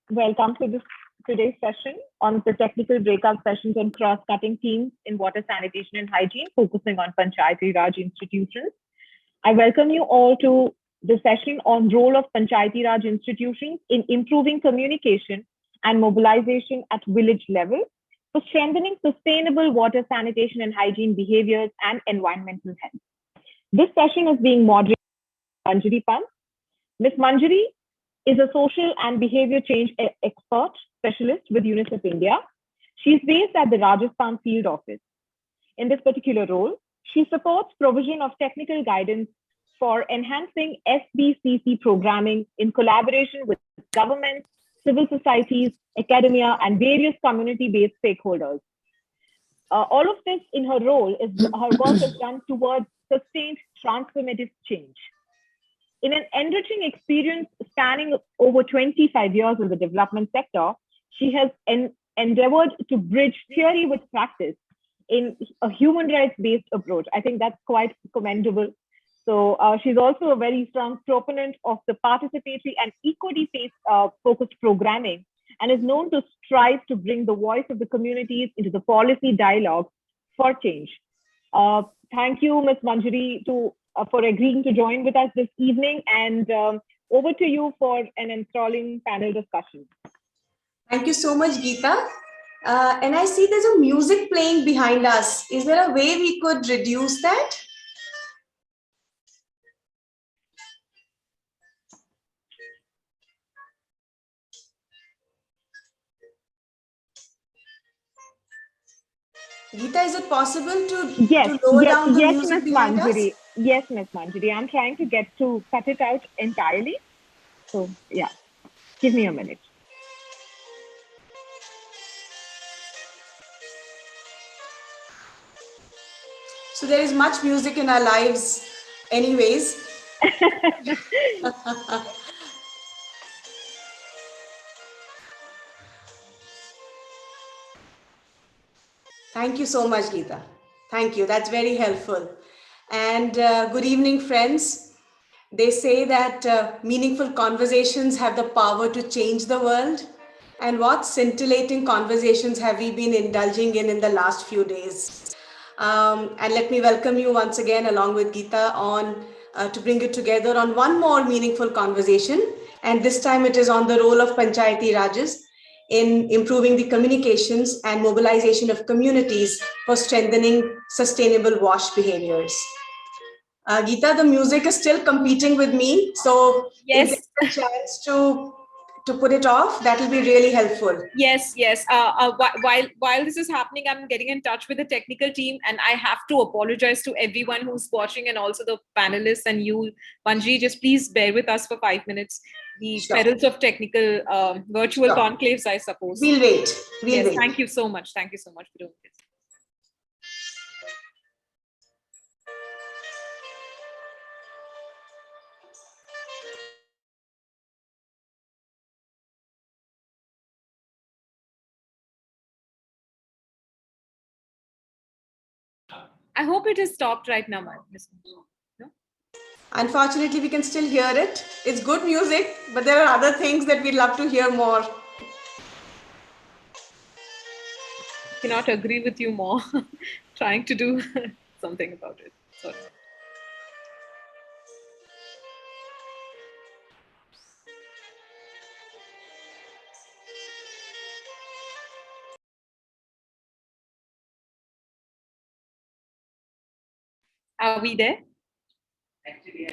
Welcome to today's session on the technical breakout sessions on cross-cutting themes in water sanitation and hygiene, focusing on Panchayati Raj institutions. I welcome you all to the session on role of Panchayati Raj institutions in improving communication and mobilization at village level for strengthening sustainable water sanitation and hygiene behaviors and environmental health. This session is being moderated by Manjari Pant. Ms. Manjari is a social and behavior change expert specialist with UNICEF India. She's based at the Rajasthan field office. In this particular role, she supports provision of technical guidance for enhancing SBCC programming in collaboration with governments, civil societies, academia, and various community-based stakeholders. All of this in her role her work is done towards sustained transformative change. In an enriching experience spanning over 25 years in the development sector, she has endeavored to bridge theory with practice in a human rights-based approach. I think that's quite commendable. So she's also a very strong proponent of the participatory and equity-focused programming and is known to strive to bring the voice of the communities into the policy dialogue for change. Thank you, Ms. Manjari, for agreeing to join with us this evening, and over to you for an enthralling panel discussion. Thank you so much, Geeta. And I see there's a music playing behind us. Is there a way we could reduce that? Geeta, is it possible to lower down the music behind us? Yes, Ms. Manjari. I'm trying to cut it out entirely. So, yeah, give me a minute. So there is much music in our lives anyways. Thank you so much, Geeta. Thank you. That's very helpful. And good evening, friends. They say that meaningful conversations have the power to change the world. And what scintillating conversations have we been indulging in the last few days? And let me welcome you once again, along with Geeta, to bring you together on one more meaningful conversation. And this time it is on the role of Panchayati Rajas in improving the communications and mobilization of communities for strengthening sustainable wash behaviors. Geeta, the music is still competing with me, so yes, if there's a chance to put it off, that will be really helpful. Yes. While this is happening, I'm getting in touch with the technical team, and I have to apologize to everyone who's watching and also the panelists and you, Manji. Just please bear with us for 5 minutes. The perils of technical virtual conclaves, I suppose. We'll wait. We'll wait. Thank you so much. Thank you so much for doing this. I hope it has stopped right now, no? Unfortunately, we can still hear it. It's good music, but there are other things that we'd love to hear more. Cannot agree with you more. Trying to do something about it. Sorry. Are we there? Actually,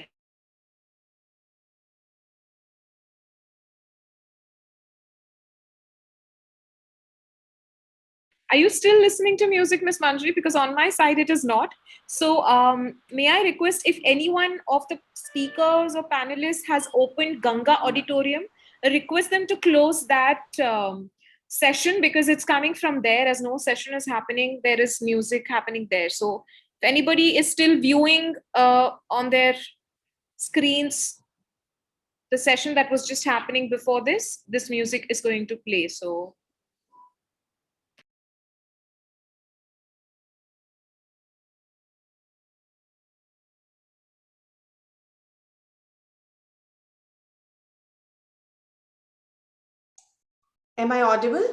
are you still listening to music, Ms. Manjari? Because on my side, it is not. So may I request if anyone of the speakers or panelists has opened Ganga Auditorium, request them to close that session because it's coming from there. As no session is happening, there is music happening there. So if anybody is still viewing on their screens, the session that was just happening before this music is going to play. So Am I audible?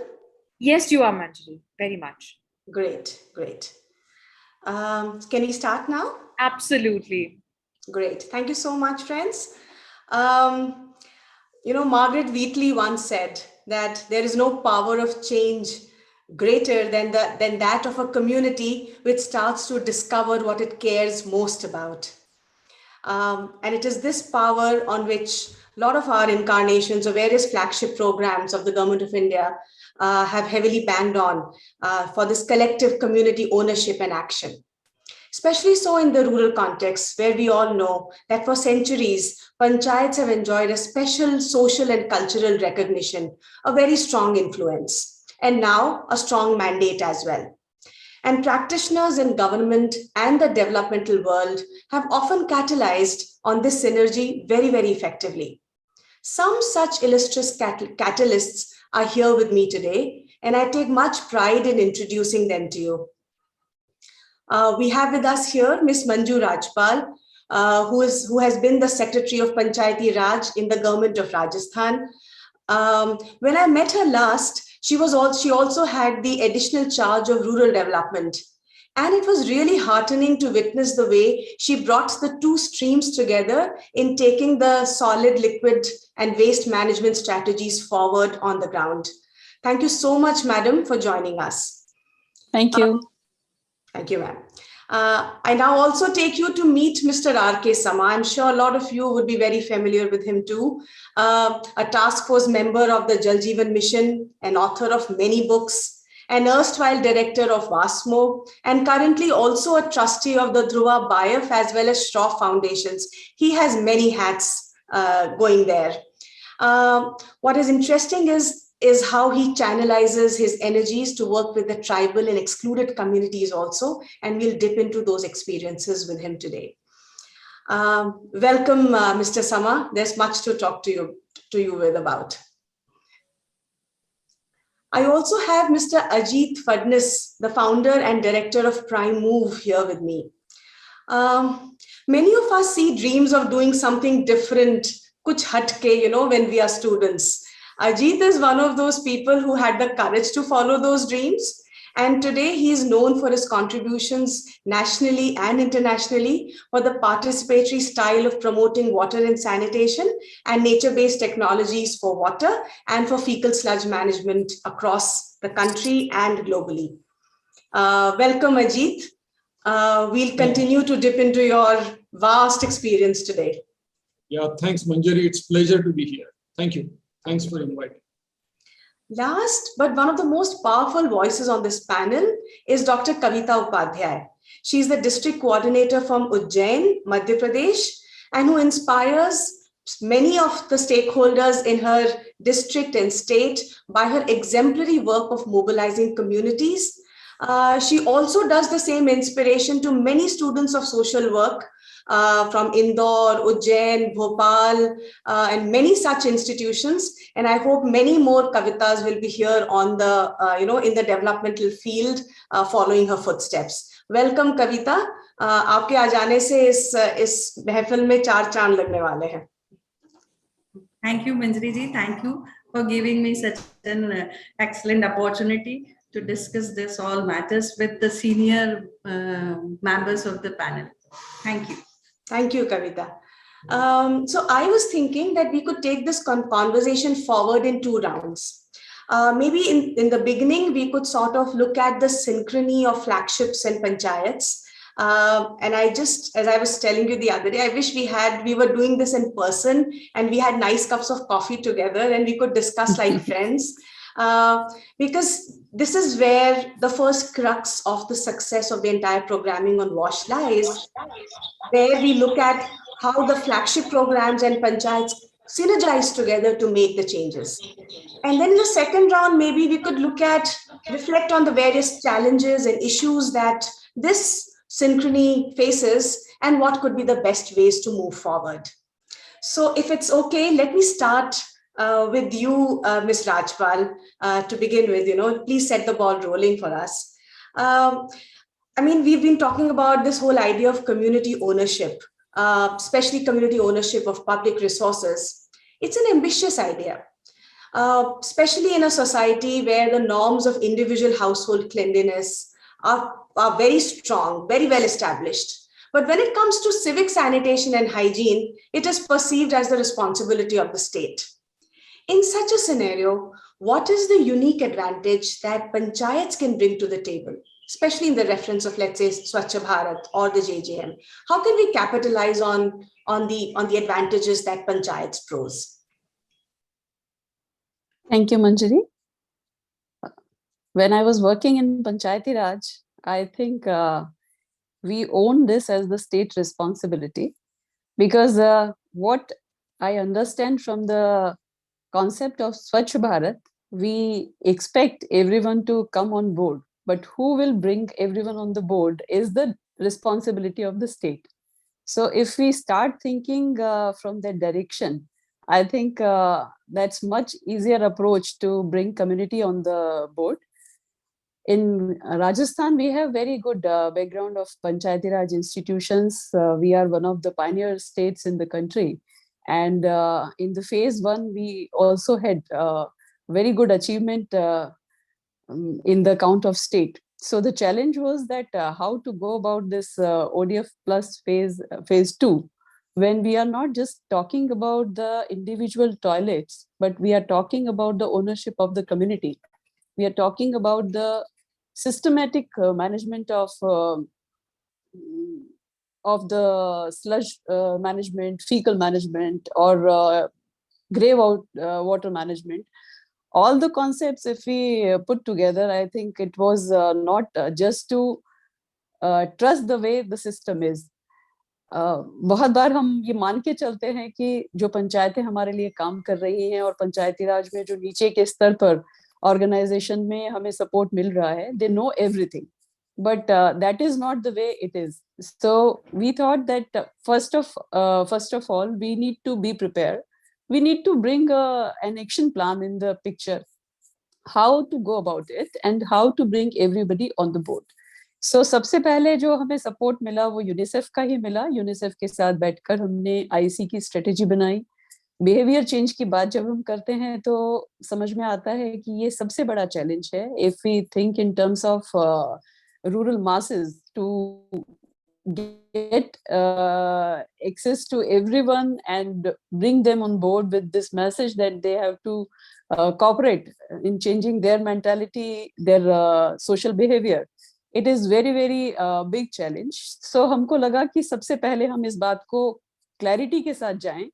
Yes, you are, Manjari, very much. Great, great. Can we start now? Absolutely. Great. Thank you so much, friends. Margaret Wheatley once said that there is no power of change greater than that of a community which starts to discover what it cares most about. And it is this power on which a lot of our incarnations or various flagship programs of the Government of India have heavily banged on for this collective community ownership and action. Especially so in the rural context, where we all know that for centuries, panchayats have enjoyed a special social and cultural recognition, a very strong influence, and now a strong mandate as well. And practitioners in government and the developmental world have often catalyzed on this synergy very, very effectively. Some such illustrious catalysts are here with me today, and I take much pride in introducing them to you. We have with us here Ms. Manju Rajpal, who has been the Secretary of Panchayati Raj in the government of Rajasthan. When I met her last, she also had the additional charge of rural development. And it was really heartening to witness the way she brought the two streams together in taking the solid, liquid, and waste management strategies forward on the ground. Thank you so much, madam, for joining us. Thank you. Thank you, ma'am. I now also take you to meet Mr. R.K. Sama. I'm sure a lot of you would be very familiar with him too. A task force member of the Jal Jeevan Mission, an author of many books, an erstwhile director of VASMO, and currently also a trustee of the Dhruva Bayaf as well as Straw Foundations. He has many hats going there. What is interesting is how he channelizes his energies to work with the tribal and excluded communities also, and we'll dip into those experiences with him today. Welcome, Mr. Sama. There's much to talk to you with about. I also have Mr. Ajit Fadnis, the founder and director of Prime Move, here with me. Many of us see dreams of doing something different, kuch hatke, when we are students. Ajit is one of those people who had the courage to follow those dreams. And today he is known for his contributions nationally and internationally for the participatory style of promoting water and sanitation and nature-based technologies for water and for fecal sludge management across the country and globally. Welcome, Ajit. We'll continue to dip into your vast experience today. Yeah, thanks, Manjari. It's a pleasure to be here. Thank you. Thanks for inviting. Last, but one of the most powerful voices on this panel is Dr. Kavita Upadhyay. She's the district coordinator from Ujjain, Madhya Pradesh, and who inspires many of the stakeholders in her district and state by her exemplary work of mobilizing communities. She also does the same inspiration to many students of social work from Indore, Ujjain, Bhopal, and many such institutions. And I hope many more Kavitas will be here on the, in the developmental field, following her footsteps. Welcome, Kavita. आपके आ जाने से इस महफिल में 4 चांद लगने वाले हैं. Thank you, Manjari ji. Thank you for giving me such an excellent opportunity to discuss this all matters with the senior members of the panel. Thank you. Thank you, Kavita. So I was thinking that we could take this conversation forward in 2 rounds. Maybe in the beginning, we could sort of look at the synchrony of flagships and panchayats. And as I was telling you the other day, I wish we were doing this in person and we had nice cups of coffee together and we could discuss like friends. Because this is where the first crux of the success of the entire programming on WASH lies, where we look at how the flagship programs and panchayats synergize together to make the changes. And then in the second round, maybe we could reflect on the various challenges and issues that this synchrony faces and what could be the best ways to move forward. So if it's okay, let me start with you, Ms. Rajpal, to begin with, please set the ball rolling for us. I mean, we've been talking about this whole idea of community ownership, especially community ownership of public resources. It's an ambitious idea. especially in a society where the norms of individual household cleanliness are very strong, very well established. But when it comes to civic sanitation and hygiene, it is perceived as the responsibility of the state. In such a scenario, what is the unique advantage that panchayats can bring to the table, especially in the reference of, let's say, Swachh Bharat or the JJM? How can we capitalize on the advantages that panchayats pros? Thank you, Manjari. When I was working in Panchayati Raj, I think we own this as the state responsibility, because what I understand from the concept of Swachh Bharat, we expect everyone to come on board, but who will bring everyone on the board is the responsibility of the state. So if we start thinking from that direction, I think that's much easier approach to bring community on the board. In Rajasthan, we have very good background of Panchayati Raj institutions. We are one of the pioneer states in the country. And in the phase one, we also had very good achievement in the count of state. So the challenge was that how to go about this ODF plus phase two, when we are not just talking about the individual toilets, but we are talking about the ownership of the community. We are talking about the systematic management of the sludge management, fecal management, or grey water management. All the concepts, if we put together, I think it was not just to trust the way the system is. बहुत बार हम ये मान के चलते हैं कि जो पंचायतें हमारे लिए काम कर रही हैं और पंचायती राज में जो नीचे के स्तर पर ऑर्गेनाइजेशन में हमें सपोर्ट मिल रहा है, they know everything. But that is not the way it is. So we thought that first of all, we need to be prepared. We need to bring an action plan in the picture, how to go about it and how to bring everybody on the board. So सबसे पहले जो हमें support मिला वो UNICEF का ही मिला. UNICEF के साथ बैठकर हमने आईसी की स्ट्रेटेजी बनाई. बिहेवियर चेंज की बात जब हम करते हैं तो समझ में आता है कि ये सबसे बड़ा चैलेंज है. If we think in terms of rural masses to get access to everyone and bring them on board with this message that they have to cooperate in changing their mentality, their social behavior. It is very, very big challenge. So हमको लगा कि सबसे पहले हम इस बात को clarity के साथ जाएं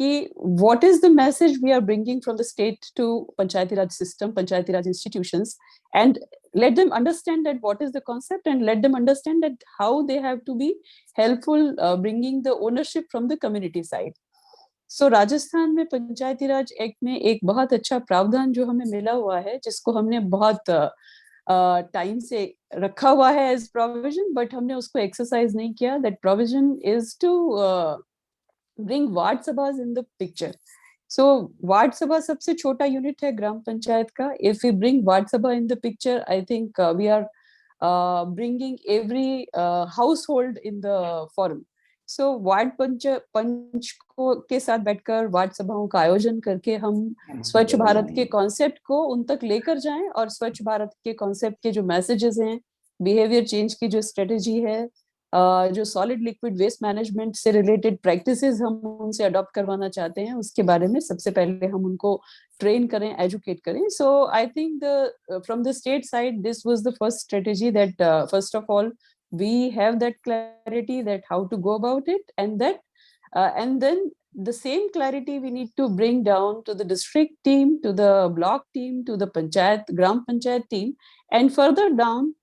कि what is the message we are bringing from the state to Panchayati Raj system, Panchayati Raj institutions, and let them understand that what is the concept and let them understand that how they have to be helpful bringing the ownership from the community side. So Rajasthan में पंचायती राज act में एक बहुत अच्छा प्रावधान जो हमें मिला हुआ है, जिसको हमने बहुत टाइम से रखा हुआ है एज प्रोविजन, बट हमने उसको एक्सरसाइज नहीं किया. That provision is to bring ward सभाs in the picture. So ward सभा सबसे छोटा यूनिट है ग्राम पंचायत का. If we bring वार्ड सभा in the picture, I think we are bringing every household in the forum. So ward पंच के साथ बैठकर वार्ड सभाओं का आयोजन करके हम स्वच्छ भारत के कॉन्सेप्ट को उन तक लेकर जाएं और स्वच्छ भारत के कॉन्सेप्ट के जो मैसेजेस हैं, बिहेवियर चेंज की जो स्ट्रेटेजी है, जो सॉलिड लिक्विड वेस्ट मैनेजमेंट से रिलेटेड प्रैक्टिसेस हम उनसे अडॉप्ट करवाना चाहते हैं, उसके बारे में सबसे पहले हम उनको ट्रेन करें, एजुकेट करें. So I think from the state side this was the first strategy that first of all we have that clarity that how to go about it, and that and then the same clarity we need to bring down to the district team, to the block team, to the panchayat, gram panchayat team, and further down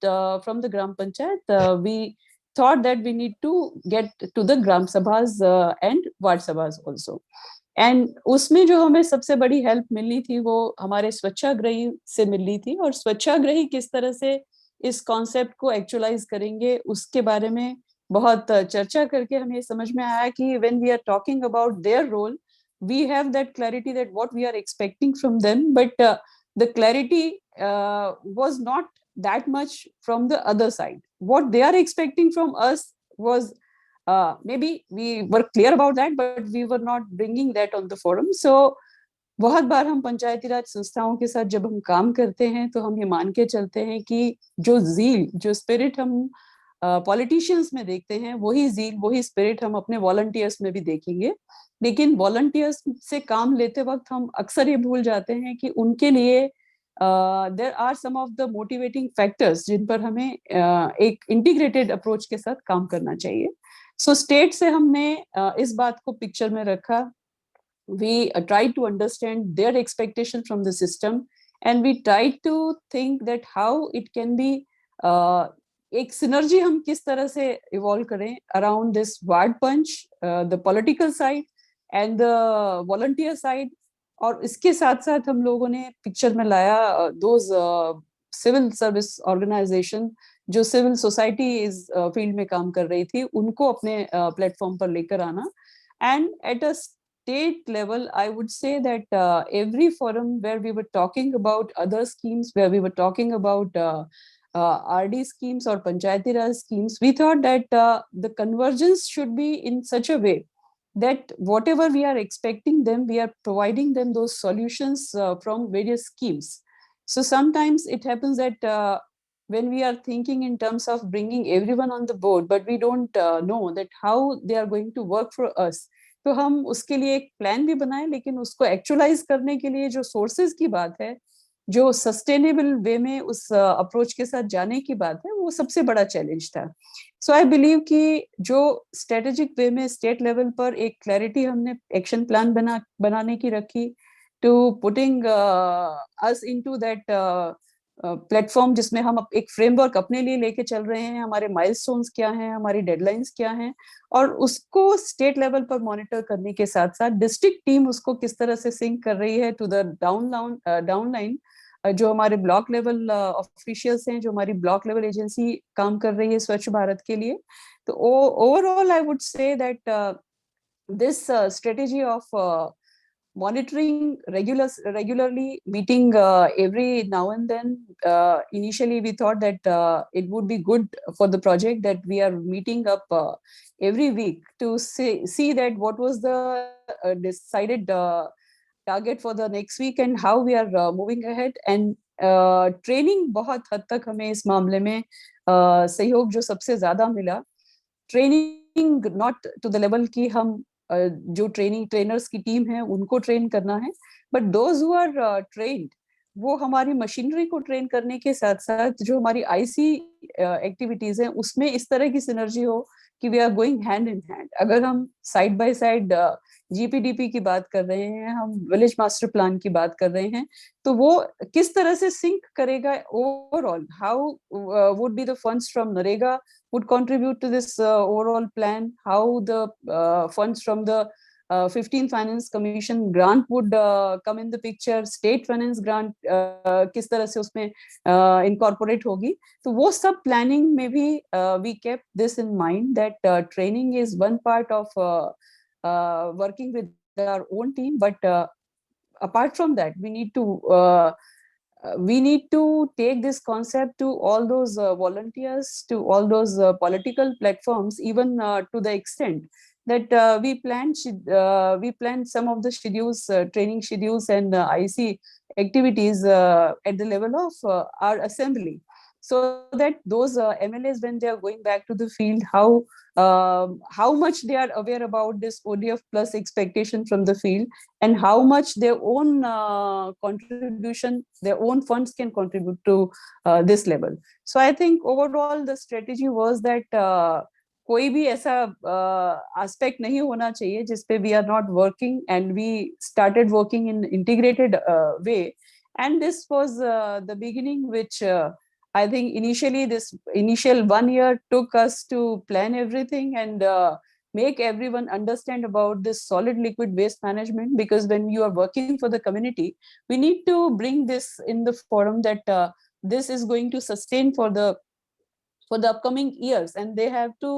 from the gram panchayat we thought that we need to get to the gram sabhas and ward sabhas also. And उसमें जो हमें सबसे बड़ी help मिलनी थी वो हमारे स्वच्छाग्रही से मिलनी थी. और स्वच्छाग्रही किस तरह से इस कॉन्सेप्ट को एक्चुअलाइज करेंगे उसके बारे में बहुत चर्चा करके हमें समझ में आया कि when we are talking about their role, we have that clarity that what we are expecting from them, but the clarity was not that much from the other side. What they are expecting from us was maybe we were clear about that, but we were not bringing that on the forum. So बहुत बार हम पंचायती राज संस्थाओं के साथ जब हम काम करते हैं तो हम ये मान के चलते हैं कि जो ज़ील, जो स्पिरिट हम पॉलिटिशियंस में देखते हैं, वही ज़ील, वही स्पिरिट हम अपने वॉलंटियर्स में भी देखेंगे। लेकिन वॉलंटियर्स से काम लेते वक्त हम अक्सर ये भूल जाते हैं कि उनके लिए there are some of the motivating factors जिन पर हमें एक इंटीग्रेटेड अप्रोच के साथ काम करना चाहिए। सो स्टेट से हमने इस बात को पिक्चर में रखा। We tried to understand their expectation from the system, and we tried to think that how it can be एक synergy हम किस तरह से evolve करें around this word punch, the political side and the volunteer side। और इसके साथ साथ हम लोगों ने पिक्चर में लाया those civil service organization जो सिविल सोसाइटी इस फील्ड में काम कर रही थी, उनको अपने प्लेटफॉर्म पर लेकर आना। And at a state level, I would say that every forum where we were talking about other schemes, where we were talking about RD schemes or Panchayati Raj schemes, we thought that the convergence should be in such a way that whatever we are expecting them, we are providing them those solutions from various schemes. So sometimes it happens that when we are thinking in terms of bringing everyone on the board, but we don't know that how they are going to work for us, तो हम उसके लिए एक plan भी बनाए, लेकिन उसको actualise करने के लिए जो सोर्सेज की बात है, जो सस्टेनेबल वे में उस अप्रोच के साथ जाने की बात है, वो सबसे बड़ा चैलेंज था। सो आई बिलीव कि जो स्ट्रेटेजिक वे में स्टेट लेवल पर एक क्लैरिटी हमने एक्शन प्लान बनाने की रखी, to putting us into that platform जिसमें हम एक फ्रेमवर्क अपने लिए लेके चल रहे हैं, हमारे माइलस्टोन्स क्या हैं, हमारी डेडलाइंस क्या हैं, और उसको स्टेट लेवल पर मॉनिटर करने के साथ साथ डिस्ट्रिक्ट टीम उसको किस तरह से सिंक कर रही है टू द डाउनलाइन, जो हमारे ब्लॉक लेवल ऑफिशियल्स हैं, जो हमारी ब्लॉक लेवल एजेंसी काम कर रही है स्वच्छ भारत के लिए। तो overall I would say that this strategy of monitoring regularly, meeting every now and then. Initially, we thought that it would be good for the project that we are meeting up every week to see that what was the decided target for the next week and how we are moving ahead. And training बहुत हद तक हमें इस मामले में सहयोग जो सबसे ज्यादा मिला, training not to the level की हम जो ट्रेनर्स की टीम है उनको ट्रेन करना है, but those who are trained, वो हमारी मशीनरी को ट्रेन करने के साथ साथ जो हमारी आईसी एक्टिविटीज हैं उसमें इस तरह की सिनर्जी हो कि we are going hand in hand. अगर हम साइड बाय साइड जीपीडीपी की बात कर रहे हैं, हम विलेज मास्टर प्लान की बात कर रहे हैं, तो वो किस तरह से सिंक करेगा overall, how would be the funds from NREGA would contribute to this overall plan, how the funds from the 15th Finance Commission grant would come in the picture, state finance grant किस तरह से उसमें incorporate होगी। तो वो सब planning में भी we kept this in mind that training is one part of working with our own team, but apart from that we need to take this concept to all those volunteers, to all those political platforms, even to the extent that we planned some of the schedules, training schedules and IC activities at the level of our assembly, so that those MLAs, when they are going back to the field, how much they are aware about this ODF plus expectation from the field, and how much their own contribution, their own funds can contribute to this level. So I think overall the strategy was that कोई भी ऐसा aspect नहीं होना चाहिए जिसपे we are not working, and we started working in integrated way, and this was the beginning which I think initially this initial 1 year took us to plan everything and make everyone understand about this solid liquid waste management, because when you are working for the community, we need to bring this in the forum that this is going to sustain for the upcoming years, and they have to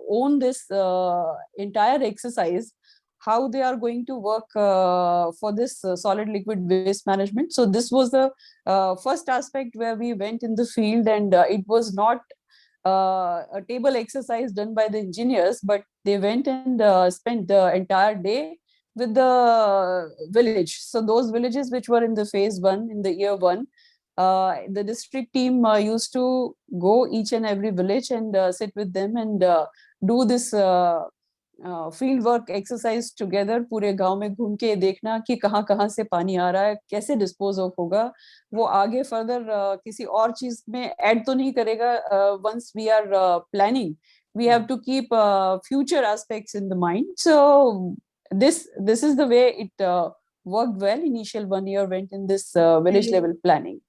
own this entire exercise, how they are going to work for this solid liquid waste management. So this was the first aspect where we went in the field, and it was not a table exercise done by the engineers, but they went and spent the entire day with the village. So those villages which were in the phase 1, in the year 1, the district team used to go each and every village and sit with them and do this field work exercise together, पूरे गांव में घूम के देखना कि कहाँ कहाँ से पानी आ रहा है, कैसे डिस्पोज ऑफ होगा, वो आगे फर्दर किसी और चीज में ऐड तो नहीं करेगा. Once we are planning, we have to keep future aspects in the mind. So this is the way it worked well. Initial 1 year went in this village level planning.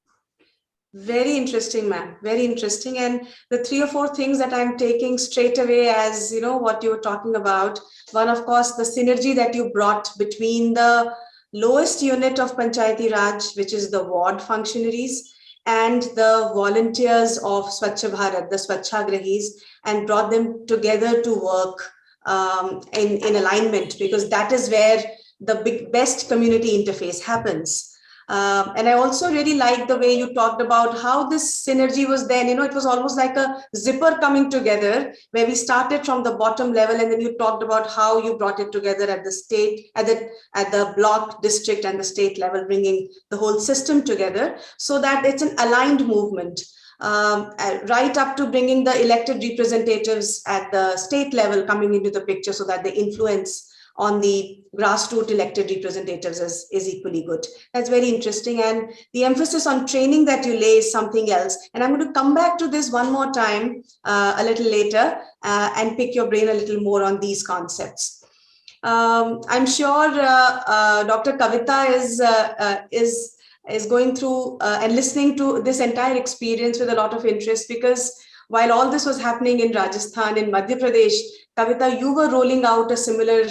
Very interesting, ma'am. Very interesting. And the 3 or 4 things that I'm taking straight away as, you know, what you were talking about. One, of course, the synergy that you brought between the lowest unit of Panchayati Raj, which is the ward functionaries, and the volunteers of Swachh Bharat, the Swachhagrahis, and brought them together to work in alignment, because that is where the best community interface happens. And I also really like the way you talked about how this synergy was then, you know, it was almost like a zipper coming together, where we started from the bottom level, and then you talked about how you brought it together at the state, at the block, district, and the state level, bringing the whole system together so that it's an aligned movement, right up to bringing the elected representatives at the state level coming into the picture, so that the influence on the grassroots elected representatives is equally good. That's very interesting. And the emphasis on training that you lay is something else. And I'm going to come back to this one more time a little later and pick your brain a little more on these concepts. I'm sure Dr. Kavita is going through and listening to this entire experience with a lot of interest, because while all this was happening in Rajasthan, in Madhya Pradesh, Kavita, you were rolling out a similar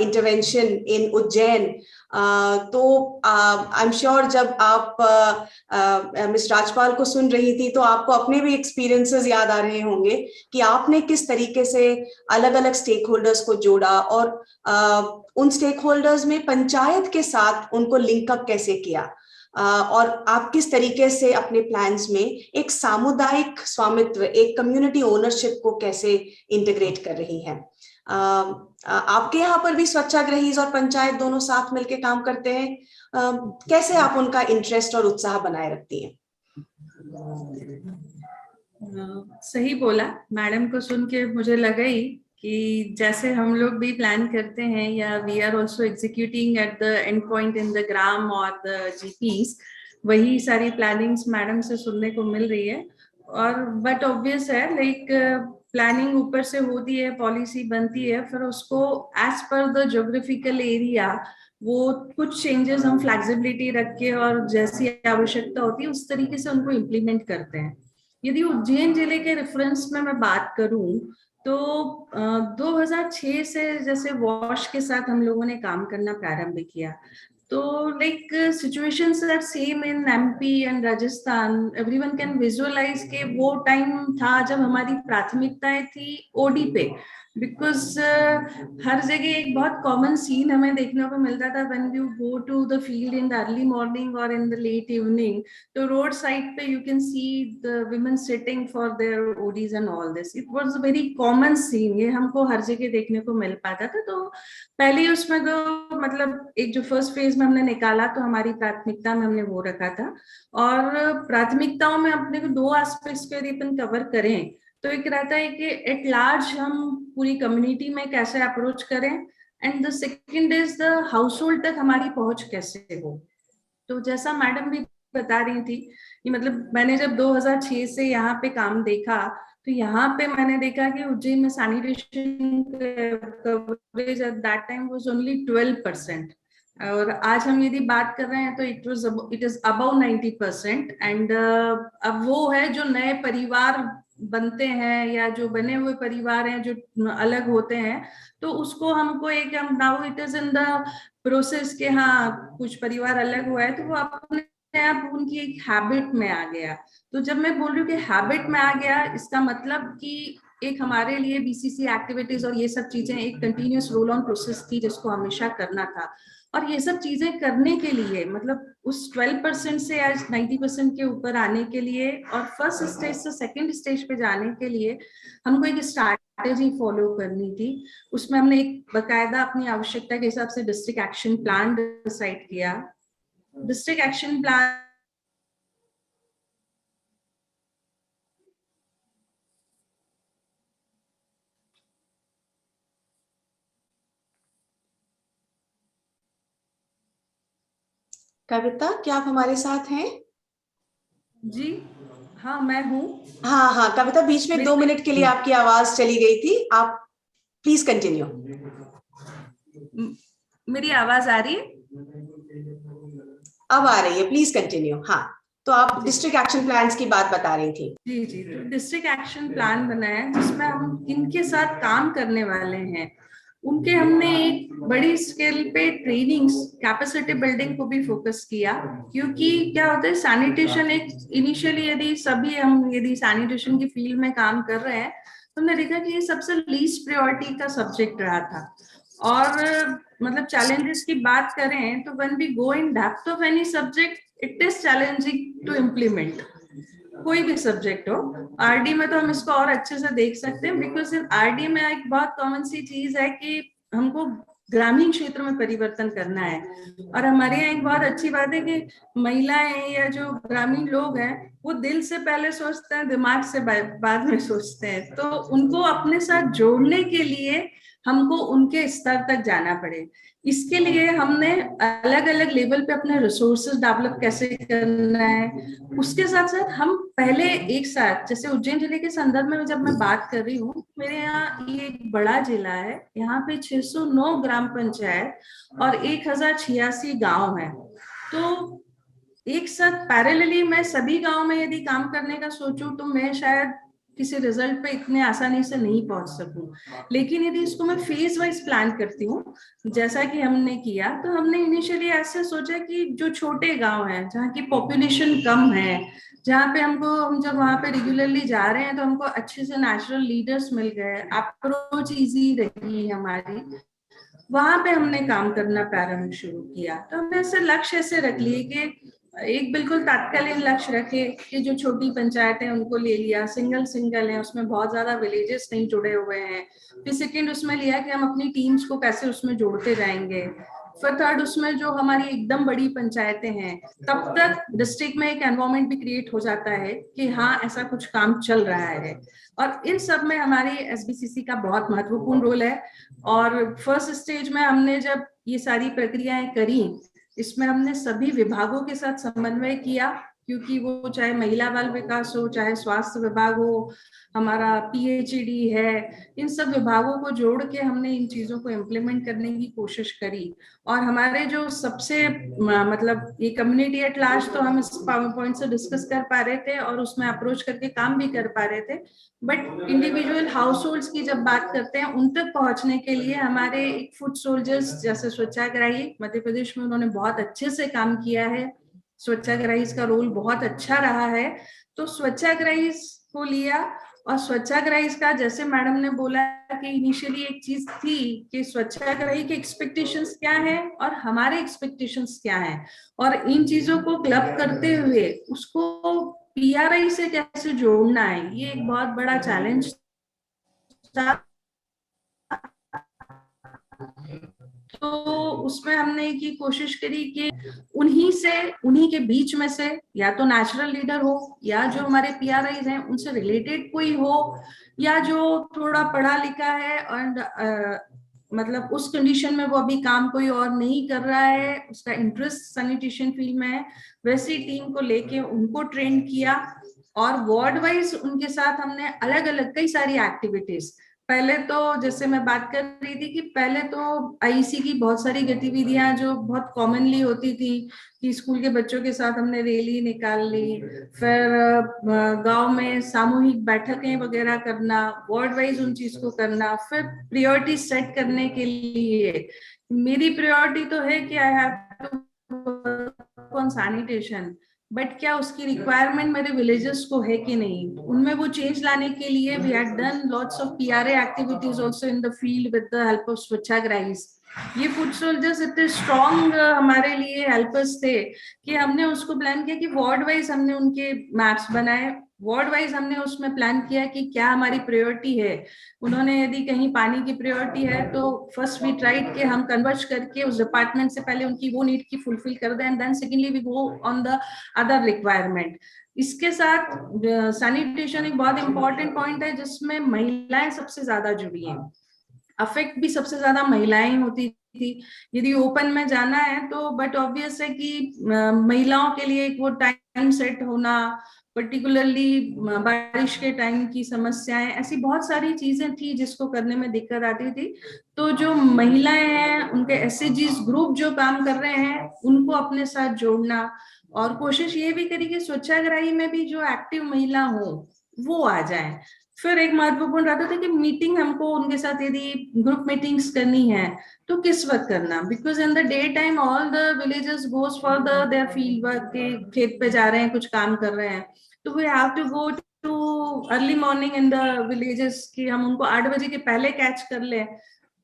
intervention in Ujjain. तो I'm sure जब आप miss Rajpal को सुन रही थी, तो आपको अपने भी एक्सपीरियंसेस याद आ रहे होंगे कि आपने किस तरीके से अलग अलग स्टेक होल्डर्स को जोड़ा, और उन स्टेक होल्डर्स में पंचायत के साथ उनको लिंकअप कैसे किया, और आप किस तरीके से अपने प्लान्स में एक सामुदायिक स्वामित्व, एक कम्युनिटी ओनरशिप को कैसे इंटीग्रेट कर रही हैं. आपके यहाँ पर भी स्वच्छाग्रहीज और पंचायत दोनों साथ मिलकर काम करते हैं. कैसे आप उनका इंटरेस्ट और उत्साह बनाए रखती हैं? सही बोला. मैडम को सुन के मुझे लगा ही कि जैसे हम लोग भी प्लान करते हैं, या we are also executing at the end point in the gram और द जीपीज, वही सारी प्लानिंग्स मैडम से सुनने को मिल रही है. और बट ऑब्वियस है, लाइक प्लानिंग ऊपर से होती है, पॉलिसी बनती है, फिर उसको as per the geographical area वो कुछ चेंजेस हम फ्लेक्सिबिलिटी रख के और जैसी आवश्यकता होती है उस तरीके से उनको इम्प्लीमेंट करते हैं. यदि उज्जैन जिले के रेफरेंस में मैं बात करूं तो 2006 से जैसे वॉश के साथ हम लोगों ने काम करना प्रारंभ किया. तो like situations are same in MP and Rajasthan. Everyone can visualise के वो टाइम था जब हमारी प्राथमिकताएं थी ओडी पे, बिकॉज हर जगह एक बहुत कॉमन सीन हमें देखने को मिलता था when you go to the field in the early morning और इन द लेट इवनिंग. तो रोड साइड पे you can see the women sitting for their ODs and all this. It was a very common scene, ये हमको हर जगह देखने को मिल पाता था. तो पहले उसमें तो मतलब एक जो फर्स्ट फेज में हमने निकाला तो हमारी प्राथमिकता में हमने वो रखा था. और प्राथमिकताओं में अपने को 2 एस्पेक्ट्स को यदि अपन कवर करें तो एक रहता है कि एट लार्ज हम पूरी कम्युनिटी में कैसे अप्रोच करें, and the second is the house hold तक हमारी पहुंच कैसे हो. तो जैसा मैडम भी बता रही थी कि मतलब मैंने जब 2006 से यहाँ पे काम देखा तो यहाँ पे मैंने देखा कि उज्जैन में sanitation coverage at that time was only 12%, और आज हम यदि बात कर रहे हैं तो इट इज अबव 90%. एंड अब वो है जो नए परिवार बनते हैं या जो बने हुए परिवार हैं जो अलग होते हैं, तो उसको हमको एक now it is in the process के हाँ कुछ परिवार अलग हुआ है तो वो अपने आप उनकी एक हैबिट में आ गया. तो जब मैं बोल रही हूँ कि हैबिट में आ गया, इसका मतलब कि एक हमारे लिए बीसीसी एक्टिविटीज और ये सब चीजें एक कंटिन्यूअस रोल ऑन प्रोसेस थी जिसको हमेशा करना था. और ये सब चीजें करने के लिए मतलब उस 12% से आज 90% के ऊपर आने के लिए और फर्स्ट स्टेज से सेकंड स्टेज पे जाने के लिए हमको एक स्टार्ट स्ट्रैटेजी फॉलो करनी थी। उसमें हमने एक बकायदा अपनी आवश्यकता के हिसाब से डिस्ट्रिक्ट एक्शन प्लान डिसाइड किया। डिस्ट्रिक्ट एक्शन प्लान कविता, क्या आप हमारे साथ हैं? जी हाँ, मैं हूँ। हाँ हाँ कविता, बीच में 2 मिनट के लिए आपकी आवाज चली गई थी, आप प्लीज कंटिन्यू। मेरी आवाज आ रही है? अब आ रही है, प्लीज कंटिन्यू। हाँ, तो आप डिस्ट्रिक्ट एक्शन प्लान्स की बात बता रही थी। जी जी, तो डिस्ट्रिक्ट एक्शन प्लान बनाया जिसमें हम इनके साथ काम करने वाले हैं उनके हमने एक बड़ी स्केल पे ट्रेनिंग्स, कैपेसिटी बिल्डिंग को भी फोकस किया। क्योंकि क्या होता है, सैनिटेशन एक इनिशियली यदि सैनिटेशन की फील्ड में काम कर रहे हैं तो हमने देखा कि ये सबसे लीस्ट प्रायोरिटी का सब्जेक्ट रहा था। और मतलब चैलेंजेस की बात करें तो when we go in depth of any subject it is challenging to implement, कोई भी सब्जेक्ट हो। आरडी में तो हम इसको और अच्छे से देख सकते हैं, बिकॉज आरडी में एक बहुत कॉमन सी चीज है कि हमको ग्रामीण क्षेत्र में परिवर्तन करना है। और हमारे यहाँ एक बहुत अच्छी बात है कि महिलाएं या जो ग्रामीण लोग हैं वो दिल से पहले सोचते हैं, दिमाग से बाद में सोचते हैं। तो उनको अपने साथ जोड़ने के लिए हमको उनके स्तर तक जाना पड़े। इसके लिए हमने अलग अलग लेवल पे अपने रिसोर्सेज डेवलप कैसे करना है, उसके साथ साथ हम पहले एक साथ, जैसे उज्जैन जिले के संदर्भ में जब मैं बात कर रही हूँ, मेरे यहाँ ये एक बड़ा जिला है, यहाँ पे 609 ग्राम पंचायत और 1086 गांव है। तो एक साथ पैरेलली मैं सभी गांव में यदि काम करने का सोचूं तो मैं शायद किसी रिजल्ट पे इतने आसानी से नहीं पहुंच सकूं। लेकिन यदि इसको मैं फेज वाइज प्लान करती हूँ जैसा कि हमने किया, तो हमने इनिशियली ऐसे सोचा कि जो छोटे गांव हैं जहाँ की पॉपुलेशन कम है, जहाँ पे हम जब वहां पे रेगुलरली जा रहे हैं तो हमको अच्छे से नेचुरल लीडर्स मिल गए, अप्रोच इजी रही हमारी, वहां पे हमने काम करना प्रारंभ शुरू किया। तो हमने ऐसे लक्ष्य ऐसे रख लिए कि एक बिल्कुल तात्कालिक लक्ष्य रखे कि जो छोटी पंचायतें उनको ले लिया, सिंगल है, उसमें बहुत ज्यादा विलेजेस नहीं जुड़े हुए हैं। फिर सेकंड उसमें लिया कि हम अपनी टीम्स को कैसे उसमें जोड़ते जाएंगे। फिर थर्ड उसमें जो हमारी एकदम बड़ी पंचायतें हैं, तब तक डिस्ट्रिक्ट में एक एनवायरमेंट भी क्रिएट हो जाता है कि हाँ ऐसा कुछ काम चल रहा है। और इन सब में हमारी एसबीसीसी का बहुत महत्वपूर्ण रोल है। और फर्स्ट स्टेज में हमने जब ये सारी प्रक्रियाएं करी, इसमें हमने सभी विभागों के साथ समन्वय किया, क्योंकि वो चाहे महिला बाल विकास हो, चाहे स्वास्थ्य विभाग हो, हमारा पीएचडी है, इन सब विभागों को जोड़ के हमने इन चीजों को इम्प्लीमेंट करने की कोशिश करी। और हमारे जो सबसे मतलब ये कम्युनिटी एट लार्ज तो हम इस पावर पॉइंट से डिस्कस कर पा रहे थे और उसमें अप्रोच करके काम भी कर पा रहे थे, बट इंडिविजुअल हाउस होल्ड्स की जब बात करते हैं उन तक पहुंचने के लिए हमारे एक फुट सोल्जर्स जैसे स्वच्छाग्राही मध्य प्रदेश में उन्होंने बहुत अच्छे से काम किया है। स्वच्छाग्राही का रोल बहुत अच्छा रहा है। तो स्वच्छाग्राही को लिया, और स्वच्छाग्राही का जैसे मैडम ने बोला कि इनिशियली एक चीज थी कि स्वच्छाग्राही के एक्सपेक्टेशंस क्या है और हमारे एक्सपेक्टेशंस क्या हैं, और इन चीजों को क्लब करते हुए उसको पीआरआई से कैसे जोड़ना है, ये एक बहुत बड़ा चैलेंज था। तो उसमें हमने की कोशिश करी कि उन्हीं के बीच में से या तो नेचुरल लीडर हो या जो हमारे पीआरआईज हैं उनसे रिलेटेड कोई हो, या जो थोड़ा पढ़ा लिखा है और मतलब उस कंडीशन में वो अभी काम कोई और नहीं कर रहा है, उसका इंटरेस्ट सैनिटेशन फील्ड में है, वैसी टीम को लेके उनको ट्रेन किया। और वार्ड वाइज उनके साथ हमने अलग अलग कई सारी एक्टिविटीज, पहले तो जैसे मैं बात कर रही थी कि पहले तो आईसी की बहुत सारी गतिविधियां जो बहुत कॉमनली होती थी कि स्कूल के बच्चों के साथ हमने रैली निकाल ली, फिर गांव में सामूहिक बैठकें वगैरह करना, वार्ड वाइज उन चीज को करना, फिर प्रायोरिटी सेट करने के लिए मेरी प्रायोरिटी तो है कि I have to on sanitation, but क्या उसकी रिक्वायरमेंट मेरे विलेजेस को है कि नहीं, उनमें वो चेंज लाने के लिए we had done lots of PRA activities also in the field with the help of स्वच्छाग्राहीज। ये फूड सोल्जर्स इतने स्ट्रॉन्ग हमारे लिए हेल्पर्स थे कि हमने उसको प्लान किया कि वार्ड वाइज हमने उनके मैप्स बनाए, वार्ड वाइज हमने उसमें प्लान किया कि क्या हमारी प्रायोरिटी है। उन्होंने यदि कहीं पानी की प्रायोरिटी है तो फर्स्ट वी ट्राइड कि हम कन्वर्ज करके उस डिपार्टमेंट से पहले उनकी वो नीड की फुलफिल कर दें, and then secondly we go on the other requirement. इसके साथ सैनिटेशन एक बहुत इंपॉर्टेंट पॉइंट है जिसमें महिलाएं सबसे ज्यादा जुड़ी हैं, अफेक्ट भी सबसे ज्यादा महिलाएं होती थी। यदि ओपन में जाना है तो बट ऑब्वियस है कि महिलाओं के लिए एक वो टाइम सेट होना, पर्टिकुलरली बारिश के टाइम की समस्याएं, ऐसी बहुत सारी चीजें थी जिसको करने में दिक्कत आती थी। तो जो महिलाएं हैं उनके एसएचजीज ग्रुप जो काम कर रहे हैं उनको अपने साथ जोड़ना, और कोशिश ये भी करी कि स्वच्छाग्रही में भी जो एक्टिव महिला हो वो आ जाए। फिर एक महत्वपूर्ण रहता था कि मीटिंग हमको उनके साथ यदि ग्रुप मीटिंग्स करनी है तो किस वक्त करना, because in the day time all the villages goes for the their field work, के खेत पे जा रहे हैं, कुछ काम कर रहे हैं, तो we have to go to early morning in the villages कि हम उनको 8 बजे के पहले कैच कर लें।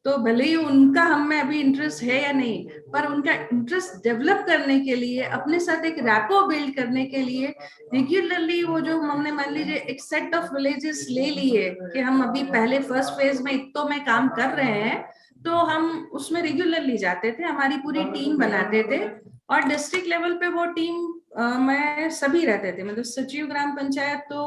तो भले ही उनका हम में अभी इंटरेस्ट है या नहीं, पर उनका इंटरेस्ट डेवलप करने के लिए, अपने साथ एक रैपो बिल्ड करने के लिए रेगुलरली वो जो हमने मान लीजिए एक सेट ऑफ विलेजेस ले लिए कि हम अभी पहले फर्स्ट फेज में इतो में काम कर रहे हैं, तो हम उसमें रेगुलरली जाते थे, हमारी पूरी टीम बनाते थे। और डिस्ट्रिक्ट लेवल पे वो टीम में सभी रहते थे, मतलब सचिव ग्राम पंचायत तो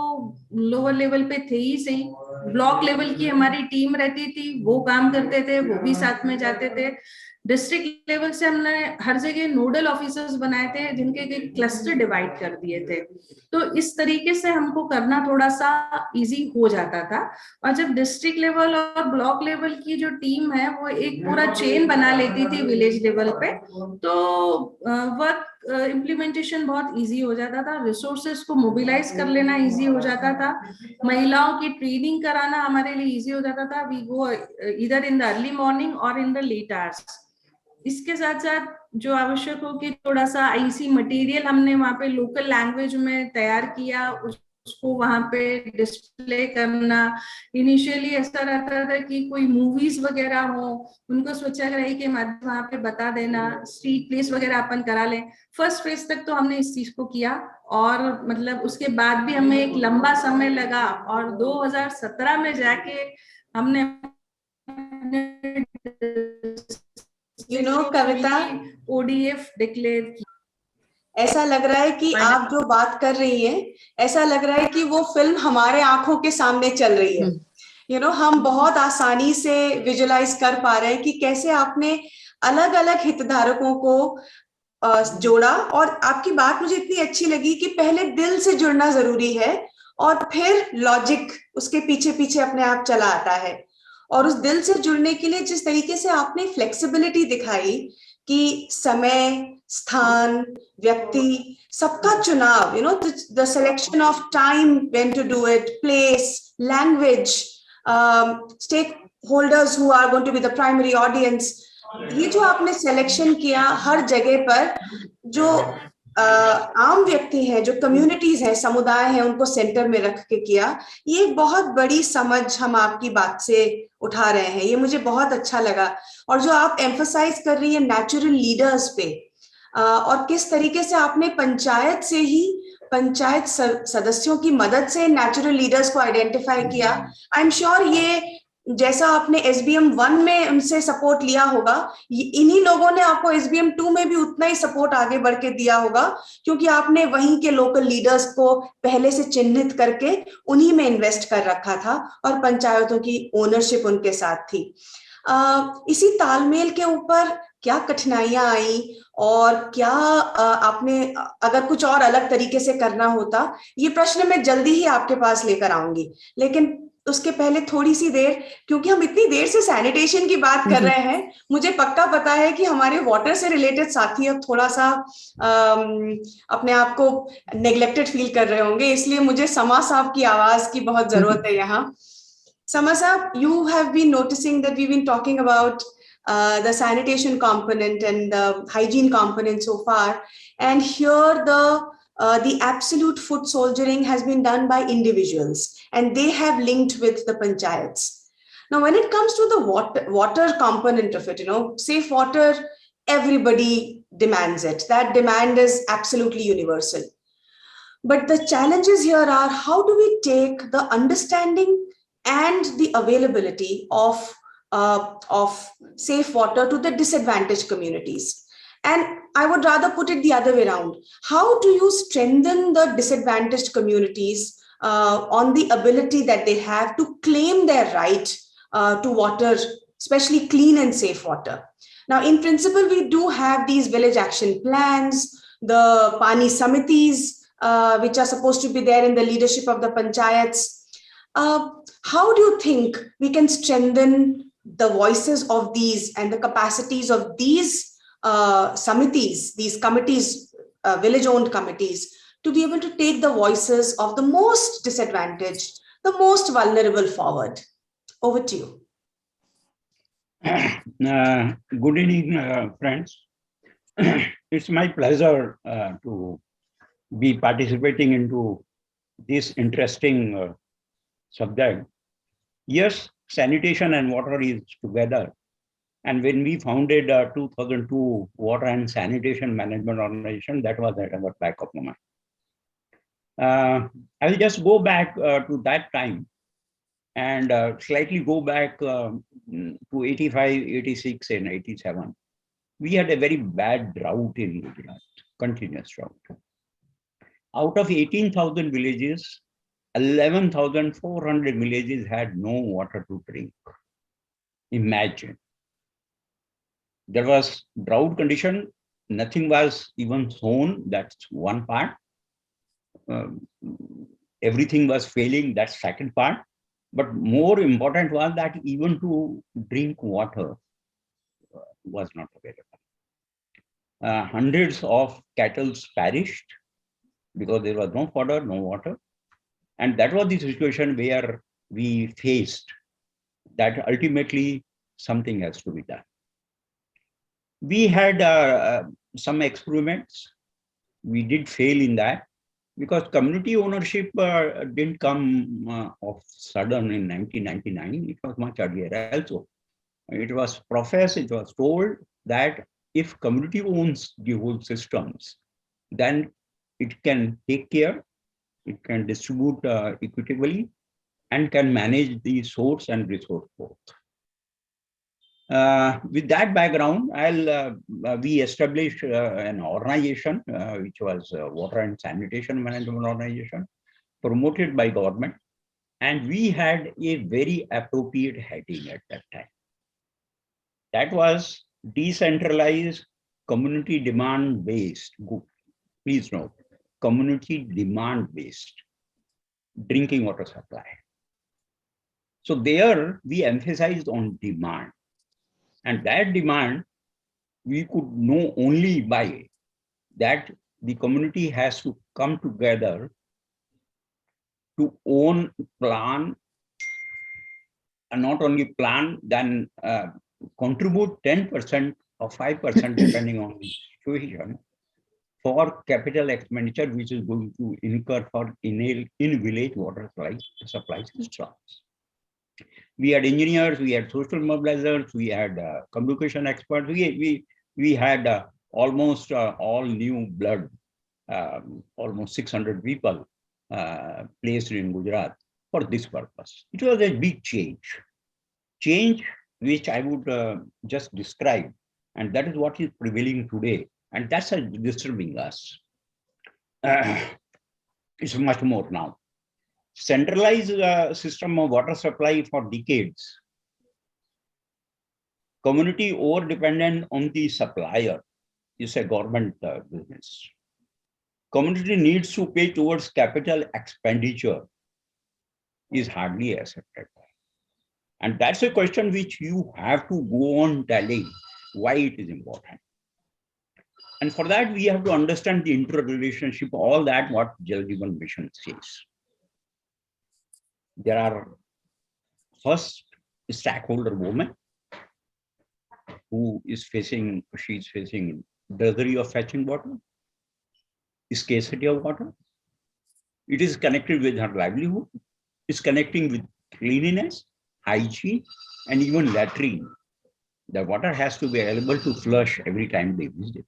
लोअर लेवल पे थे ही सही, ब्लॉक लेवल की हमारी टीम रहती थी, वो काम करते थे, वो भी साथ में जाते थे। डिस्ट्रिक्ट लेवल से हमने हर जगह नोडल ऑफिसर्स बनाए थे जिनके क्लस्टर डिवाइड कर दिए थे। तो इस तरीके से हमको करना थोड़ा सा इजी हो जाता था। और जब डिस्ट्रिक्ट लेवल और ब्लॉक लेवल की जो टीम है वो एक पूरा चेन बना लेती थी विलेज लेवल पे, तो वर्क इम्प्लीमेंटेशन बहुत इजी हो जाता था, रिसोर्सेस को मोबिलाइज कर लेना इजी हो जाता था, महिलाओं की ट्रेनिंग कराना हमारे लिए इजी हो जाता था। वी गो इधर इन द अर्ली मॉर्निंग और इन द लेट आवर्स। इसके साथ साथ जो आवश्यक हो कि थोड़ा सा आईसी मटेरियल हमने वहां पे लोकल लैंग्वेज में तैयार किया, उसको वहां पे डिस्प्ले करना। इनिशियली ऐसा रहता था कि कोई मूवीज वगैरह हो उनको स्वच्छाग्रही के माध्यम वहां पे बता देना, स्ट्रीट प्लेस वगैरह अपन करा लें। फर्स्ट फेज तक तो हमने इस चीज को किया, और मतलब उसके बाद भी हमें एक लंबा समय लगा, और 2017 में जाके हमने कविता, ओडीएफ डिक्लेयर की। ऐसा लग रहा है कि आप जो बात कर रही हैं, ऐसा लग रहा है कि वो फिल्म हमारे आंखों के सामने चल रही है। हम बहुत आसानी से विजुलाइज कर पा रहे हैं कि कैसे आपने अलग अलग हितधारकों को जोड़ा। और आपकी बात मुझे इतनी अच्छी लगी कि पहले दिल से जुड़ना जरूरी है और फिर लॉजिक उसके पीछे पीछे अपने आप चला आता है। और उस दिल से जुड़ने के लिए जिस तरीके से आपने फ्लेक्सिबिलिटी दिखाई कि समय, स्थान, व्यक्ति, सबका चुनाव, the selection of time when to do it, place, language, stakeholders who are going to be the primary audience, ये जो आपने सिलेक्शन किया हर जगह पर, जो आम व्यक्ति है, जो कम्युनिटीज है, समुदाय है, उनको सेंटर में रख के किया, ये एक बहुत बड़ी समझ हम आपकी बात से उठा रहे हैं। ये मुझे बहुत अच्छा लगा। और जो आप एम्फसाइज कर रही है नेचुरल लीडर्स पे, और किस तरीके से आपने पंचायत से ही, पंचायत सदस्यों की मदद से नेचुरल लीडर्स को आइडेंटिफाई किया। आई एम श्योर ये जैसा आपने SBM-I में उनसे सपोर्ट लिया होगा, इन्हीं लोगों ने आपको SBM-II में भी उतना ही सपोर्ट आगे बढ़ के दिया होगा, क्योंकि आपने वहीं के लोकल लीडर्स को पहले से चिन्हित करके उन्हीं में इन्वेस्ट कर रखा था और पंचायतों की ओनरशिप उनके साथ थी। इसी तालमेल के ऊपर क्या कठिनाइयां आई और क्या आपने अगर कुछ और अलग तरीके से करना होता, ये प्रश्न मैं जल्दी ही आपके पास लेकर आऊंगी। लेकिन उसके पहले थोड़ी सी देर, क्योंकि हम इतनी देर से सैनिटेशन की बात कर रहे हैं, मुझे पक्का पता है कि हमारे वाटर से रिलेटेड साथी अब थोड़ा सा अपने आप को नेग्लेक्टेड फील कर रहे होंगे, इसलिए मुझे समा साहब की आवाज की बहुत जरूरत है यहाँ। Sama Saab, you have been noticing that we've been talking about the sanitation component and the hygiene component so far, and here the absolute foot soldiering has been done by individuals, and they have linked with the panchayats. Now, when it comes to the water component of it, safe water, everybody demands it. That demand is absolutely universal. But the challenges here are, how do we take the understanding and the availability of safe water to the disadvantaged communities? And I would rather put it the other way around. How do you strengthen the disadvantaged communities on the ability that they have to claim their right to water, especially clean and safe water? Now, in principle, we do have these village action plans, the Pani Samitis, which are supposed to be there in the leadership of the Panchayats. How do you think we can strengthen the voices of these and the capacities of these samitis, these committees, village-owned committees, to be able to take the voices of the most disadvantaged, the most vulnerable forward? Over to you. Good evening, friends. It's my pleasure to be participating into this interesting subject. Yes, sanitation and water is together. And when we founded 2002 Water and Sanitation Management Organization, that was at our back of my mind. I will just go back to that time and slightly go back to 85, 86 and 87. We had a very bad drought in Gujarat, continuous drought. Out of 18,000 villages, 11,400 villages had no water to drink. Imagine. There was drought condition, nothing was even sown, that's one part. Everything was failing, that's second part. But more important was that even to drink water was not available. Hundreds of cattle perished because there was no fodder, no water. And that was the situation where we faced that ultimately something has to be done. We had some experiments. We did fail in that because community ownership didn't come of sudden in 1999. It was much earlier also. It was professed, it was told that if community owns the whole systems, then it can take care, it can distribute equitably, and can manage the source and resource both. With that background, we established an organization, which was Water and Sanitation Management Organization, promoted by government. And we had a very appropriate heading at that time. That was decentralized, community demand-based. Please note, community demand-based drinking water supply. So there we emphasized on demand. And that demand, we could know only by that the community has to come together to own, plan, and not only plan, then contribute 10% or 5% depending on the situation for capital expenditure, which is going to incur for in village water supply systems. We had engineers, we had social mobilizers, we had communication experts, we had almost all new blood, almost 600 people placed in Gujarat for this purpose. It was a big change which I would just describe, and that is what is prevailing today, and that's disturbing us. It's much more now. Centralized system of water supply for decades. Community over-dependent on the supplier is a government business. Community needs to pay towards capital expenditure is hardly accepted. And that's a question which you have to go on telling why it is important. And for that, we have to understand the interrelationship, all that what Jal Jeevan Mission says. There are first stakeholder woman who is facing, she's facing drudgery of fetching water, scarcity of water. It is connected with her livelihood, it's connecting with cleanliness, hygiene, and even latrine. The water has to be available to flush every time they visit.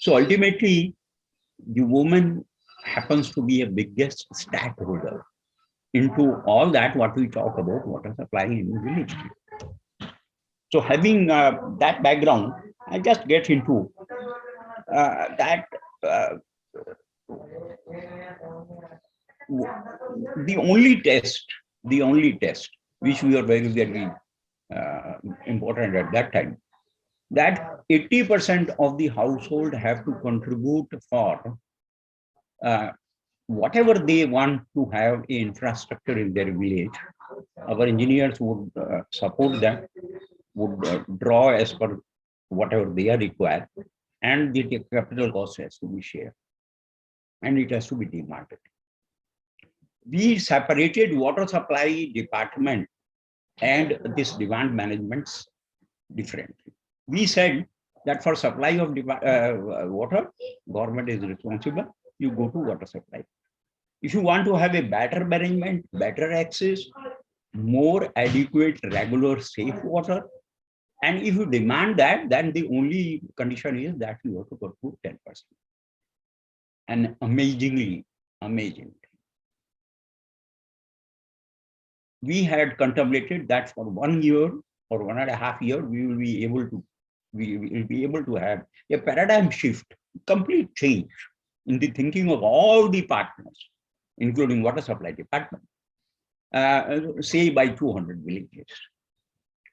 So ultimately, the woman happens to be a biggest stakeholder into all that what we talk about water supply in the village. So having that background, I just get into that the only test which we are very, very important at that time, that 80% of the household have to contribute for whatever they want to have infrastructure in their village. Our engineers would support them, would draw as per whatever they are required, and the capital cost has to be shared, and it has to be demanded. We separated water supply department and this demand management differently. We said that for supply of water, government is responsible. You go to water supply. If you want to have a better management, better access, more adequate, regular, safe water, and if you demand that, then the only condition is that you have to contribute 10%. And amazingly, we had contemplated that for 1 year or 1.5 years, we will be able to have a paradigm shift, complete change in the thinking of all the partners, including water supply department, say by 200 villages.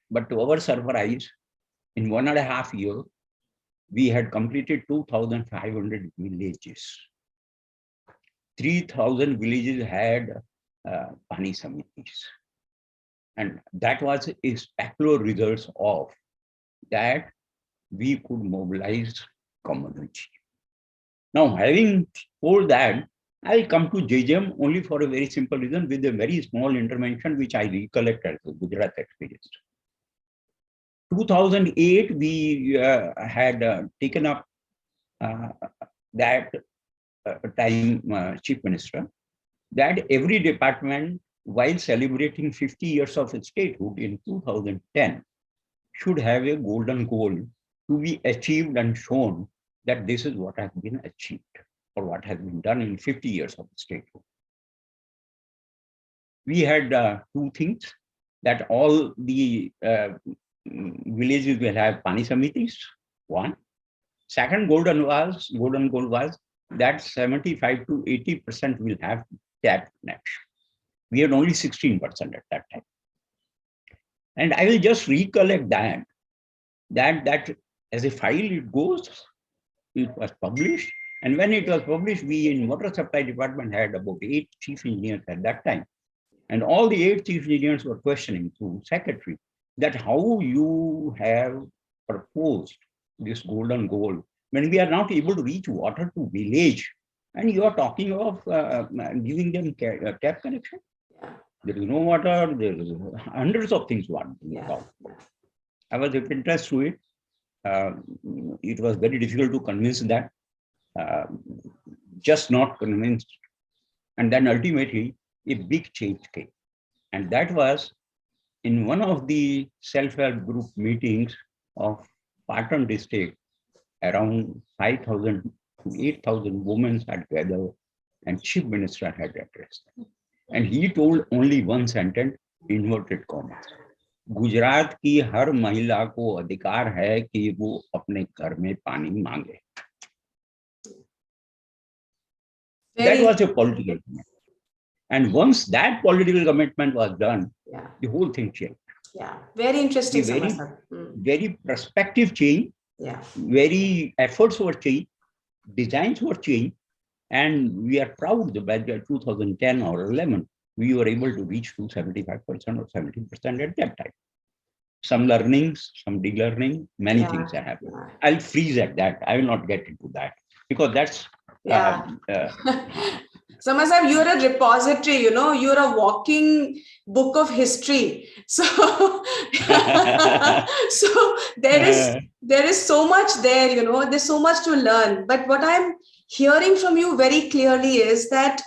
But to our surprise, in 1.5 years, we had completed 2,500 villages. 3,000 villages had Pani Samitis. And that was a spectacular result of that we could mobilize community. Now, having told that, I'll come to JJM only for a very simple reason, with a very small intervention which I recollect as a Gujarat experience. 2008, we had taken up that time Chief Minister, that every department, while celebrating 50 years of statehood in 2010, should have a golden goal to be achieved and shown that this is what has been achieved or what has been done in 50 years of statehood. We had two things, that all the villages will have Pani Samitis, one. Second golden goal was that 75 to 80% will have tap connection. We had only 16% at that time. And I will just recollect that as a file it goes, it was published. And when it was published, we in water supply department had about 8 chief engineers at that time. And all the 8 chief engineers were questioning to secretary that how you have proposed this golden goal when we are not able to reach water to village, and you are talking of giving them tap connection. There is no water, there is hundreds of things one can talk about. I was of interest to it. It was very difficult to convince that, just not convinced. And then ultimately, a big change came. And that was in one of the self-help group meetings of Patan district, around 5,000 to 8,000 women had gathered, and Chief Minister had addressed them. And he told only one sentence, inverted commas. Gujarat की हर महिला को अधिकार है कि वो अपने घर में पानी मांगे. That was a political commitment. And once that political commitment was done, the whole thing changed. Yeah, very interesting. Very perspective change. Yeah. Very efforts were changed, designs were changed, and we are proud that by 2010 or 11, we were able to reach to 75% or 70% at that time. Some learnings, some de-learning, many things are happening. I'll freeze at that. I will not get into that because that's Sama sir, you're a repository, you're a walking book of history. So, so there is so much there, there's so much to learn. But what I'm hearing from you very clearly is that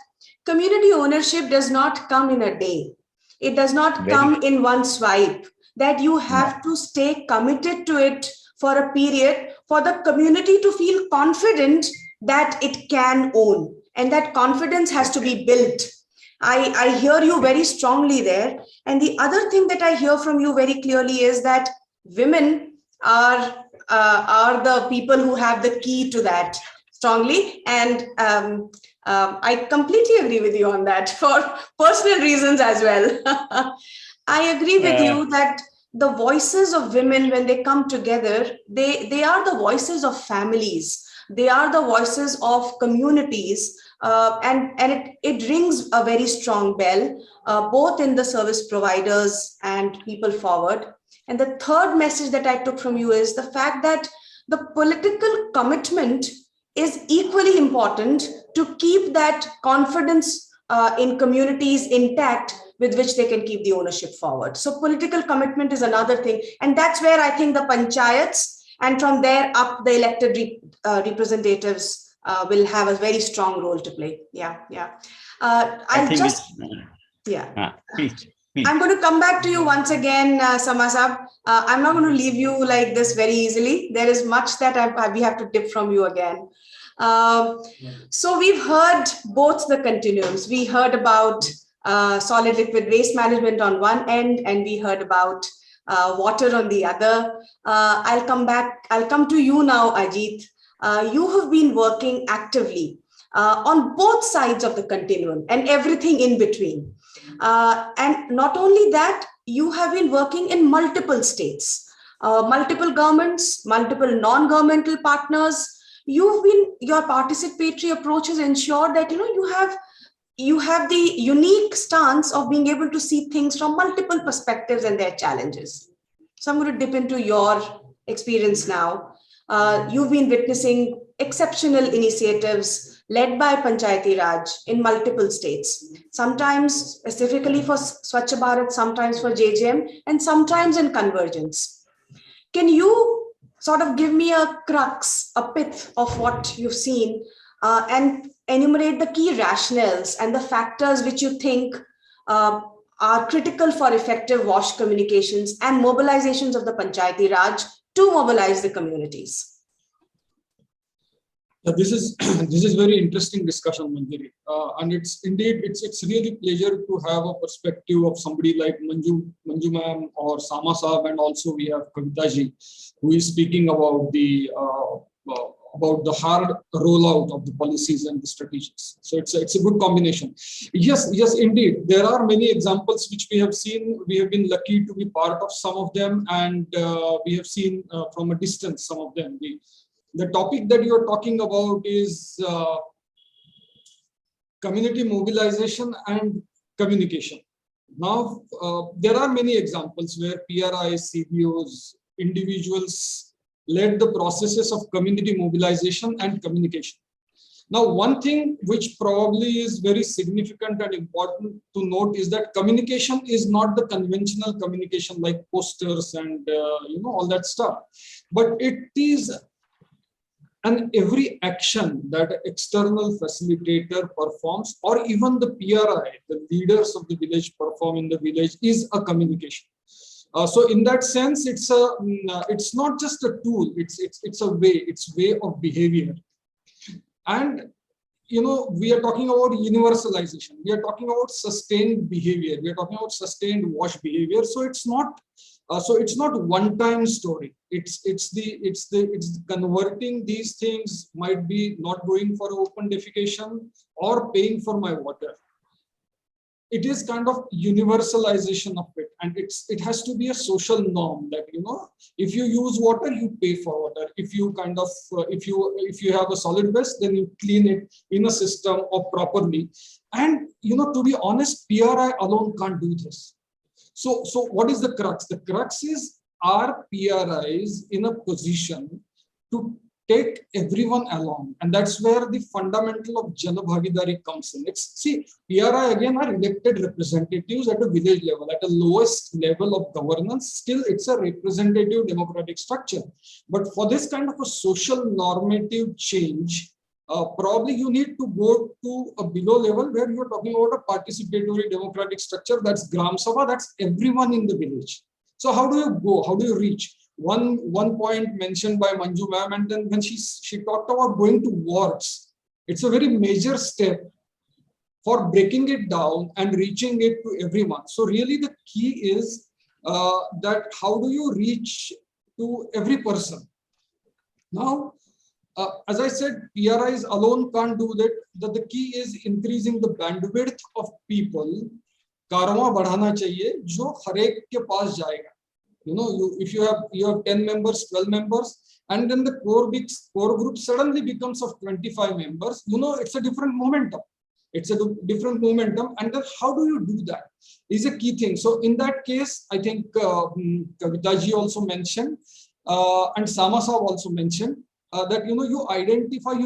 community ownership does not come in a day. It does not come in one swipe, that you have to stay committed to it for a period for the community to feel confident that it can own, and that confidence has to be built. I hear you very strongly there. And the other thing that I hear from you very clearly is that women are the people who have the key to that strongly. And I completely agree with you on that for personal reasons as well. I agree with you that the voices of women, when they come together, they are the voices of families. They are the voices of communities. And it rings a very strong bell, both in the service providers and people forward. And the third message that I took from you is the fact that the political commitment is equally important to keep that confidence in communities intact, with which they can keep the ownership forward. So political commitment is another thing. And that's where I think the panchayats, and from there up, the elected representatives will have a very strong role to play. I'm going to come back to you once again, Samasab. I'm not going to leave you like this very easily. There is much that we have to tip from you again. So we've heard both the continuums. We heard about solid liquid waste management on one end, and we heard about water on the other. I'll come to you now, Ajit. You have been working actively on both sides of the continuum and everything in between. And not only that, you have been working in multiple states, multiple governments, multiple non-governmental partners. Your participatory approach has ensured that you have the unique stance of being able to see things from multiple perspectives and their challenges. So I'm going to dip into your experience now. You've been witnessing exceptional initiatives led by Panchayati Raj in multiple states, sometimes specifically for Swachh Bharat, sometimes for JJM, and sometimes in convergence. Can you sort of give me a crux, a pith of what you've seen, and enumerate the key rationales and the factors which you think are critical for effective WASH communications and mobilizations of the Panchayati Raj to mobilize the communities? This is very interesting discussion, Manjari, and it's really pleasure to have a perspective of somebody like Manju ma'am or Sama Saab, and also we have Kavita ji, who is speaking about the hard rollout of the policies and the strategies. So it's a good combination. Yes, indeed. There are many examples which we have seen. We have been lucky to be part of some of them, and we have seen from a distance some of them. The topic that you are talking about is community mobilization and communication. Now, there are many examples where PRIs, CBOs, individuals led the processes of community mobilization and communication. Now, one thing which probably is very significant and important to note is that communication is not the conventional communication like posters and all that stuff, but it is every action that an external facilitator performs, or even the PRI, the leaders of the village perform in the village, is a communication. So in that sense, it's not just a tool, it's a way of behavior. And we are talking about universalization, we are talking about sustained behavior, we are talking about sustained WASH behavior. So it's not one-time story. It's the converting these things, might be not going for open defecation or paying for my water. It is kind of universalization of it, and it has to be a social norm that if you use water, you pay for water. If you if you have a solid waste, then you clean it in a system or properly. And to be honest, PRI alone can't do this. So what is the crux? The crux is, are PRIs in a position to take everyone along? And that's where the fundamental of Jana Bhagidari comes in. PRI again are elected representatives at a village level, at a lowest level of governance. Still, it's a representative democratic structure. But for this kind of a social normative change, probably you need to go to a below level where you're talking about a participatory democratic structure. That's Gram Sabha, that's everyone in the village. So how do you go? How do you reach? One point mentioned by Manju ma'am, and then when she talked about going to wards, it's a very major step for breaking it down and reaching it to everyone. So really the key is that how do you reach to every person? Now, as I said, PRIs alone can't do that. The key is increasing the bandwidth of people. Karwa badhana chahiye, jo har ek ke paas jayega. You know, if you have 10 members, 12 members, and then the core group suddenly becomes of 25 members, you know, it's a different momentum. It's a different momentum. And then how do you do that is a key thing. So in that case, I think Kavitaji also mentioned, and Samasa also mentioned, that you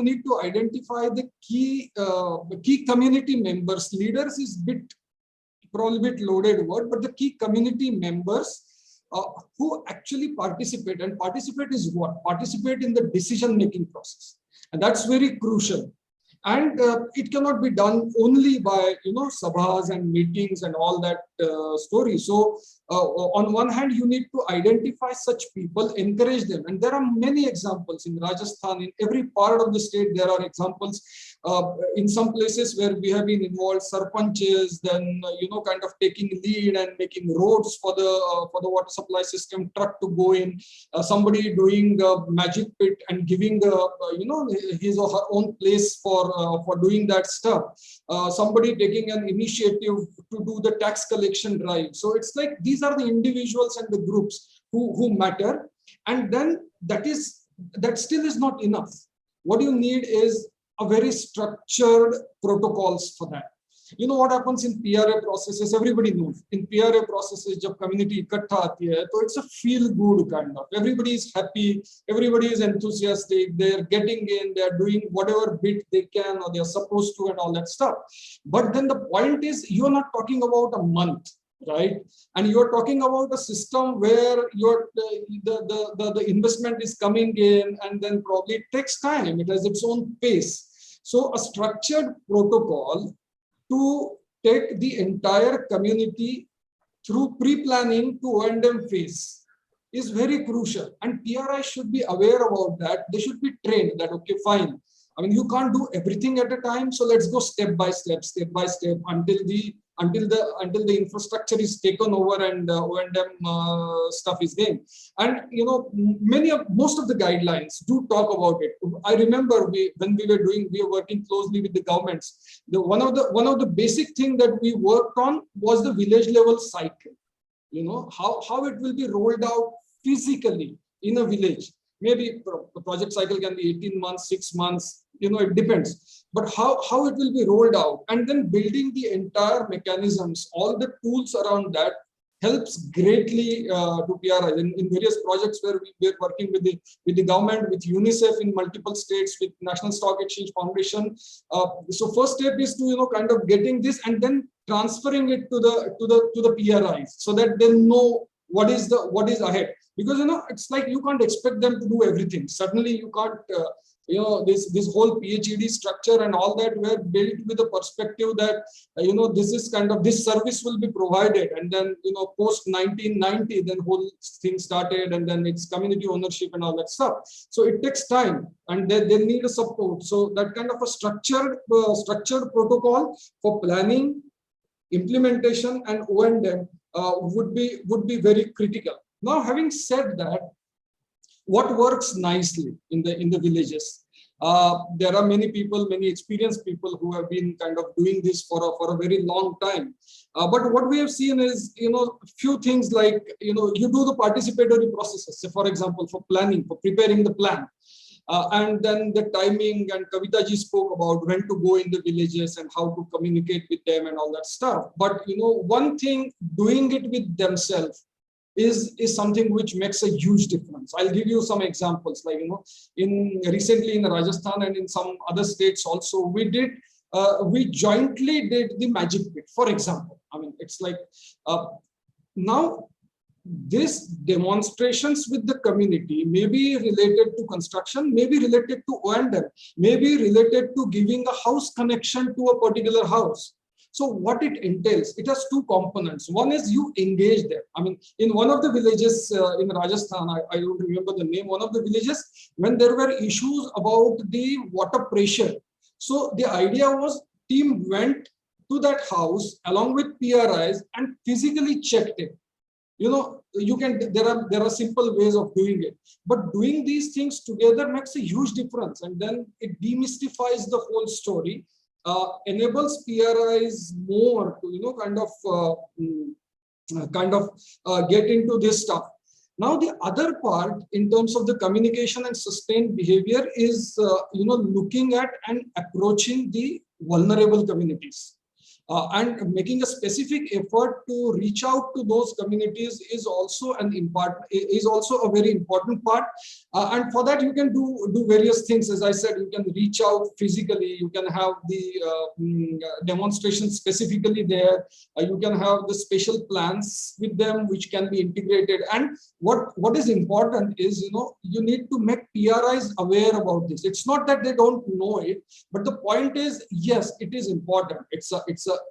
need to identify the key community members. Leaders is probably a bit loaded word, but the key community members who actually participate. And participate is what? Participate in the decision-making process. And that's very crucial. And it cannot be done only by, sabhas and meetings and all that story. So on one hand, you need to identify such people, encourage them. And there are many examples in Rajasthan, in every part of the state, there are examples. In some places where we have been involved, sarpanches, then, kind of taking lead and making roads for the water supply system, truck to go in, somebody doing magic pit and giving, his or her own place for doing that stuff. Somebody taking an initiative to do the tax collection drive. So it's like these are the individuals and the groups who matter. And then that still is not enough. What you need is a very structured protocols for that. You know what happens in PRA processes? Everybody knows. In PRA processes, jab community ikatha aati hai, so it's a feel-good kind of. Everybody is happy, everybody is enthusiastic, they're getting in, they're doing whatever bit they can or they're supposed to and all that stuff. But then the point is, you're not talking about a month, right? And you're talking about a system where the investment is coming in, and then probably it takes time. It has its own pace. So a structured protocol to take the entire community through pre-planning to O&M phase is very crucial. And PRI should be aware about that. They should be trained that, okay, fine. I mean, you can't do everything at a time. So let's go step by step until the infrastructure is taken over and O&M stuff is there. And most of the guidelines do talk about it. I remember when we were working closely with the governments. One of the basic thing that we worked on was the village level cycle. How it will be rolled out physically in a village. Maybe the project cycle can be 18 months, 6 months, it depends. But how it will be rolled out, and then building the entire mechanisms, all the tools around that helps greatly to PRI. In various projects where we're working with the government, with UNICEF in multiple states, with National Stock Exchange Foundation. So first step is to kind of getting this and then transferring it to the PRIs so that they know what is ahead. Because it's like you can't expect them to do everything. Suddenly you can't. This whole PHED structure and all that were built with the perspective that this service will be provided, and then post 1990 then whole thing started, and then it's community ownership and all that stuff. So it takes time, and they need a support. So that kind of a structured protocol for planning, implementation, and O&M would be very critical. Now, having said that, what works nicely in the villages? There are many experienced people who have been kind of doing this for a very long time. But what we have seen is, few things like, you do the participatory processes. So for example, for planning, for preparing the plan. And then the timing, and Kavita ji spoke about when to go in the villages and how to communicate with them and all that stuff. But, one thing, doing it with themselves is something which makes a huge difference. I'll give you some examples. Like, recently in Rajasthan and in some other states also, we jointly did the magic pit, for example. I mean, it's like, now These demonstrations with the community may be related to construction, may be related to O&M, may be related to giving a house connection to a particular house. So what it entails, it has two components. One is you engage them. I mean, in one of the villages in Rajasthan, I don't remember the name, one of the villages, when there were issues about the water pressure. So the idea was, team went to that house along with PRIs and physically checked it. You know, there are simple ways of doing it, but doing these things together makes a huge difference, and then it demystifies the whole story, enables PRIs more to get into this stuff. Now the other part in terms of the communication and sustained behavior is looking at and approaching the vulnerable communities. And making a specific effort to reach out to those communities is also a very important part. And for that, you can do various things. As I said, you can reach out physically. You can have the demonstration specifically there. You can have the special plans with them, which can be integrated. And what is important is, you need to make PRIs aware about this. It's not that they don't know it, but the point is, yes, it is important.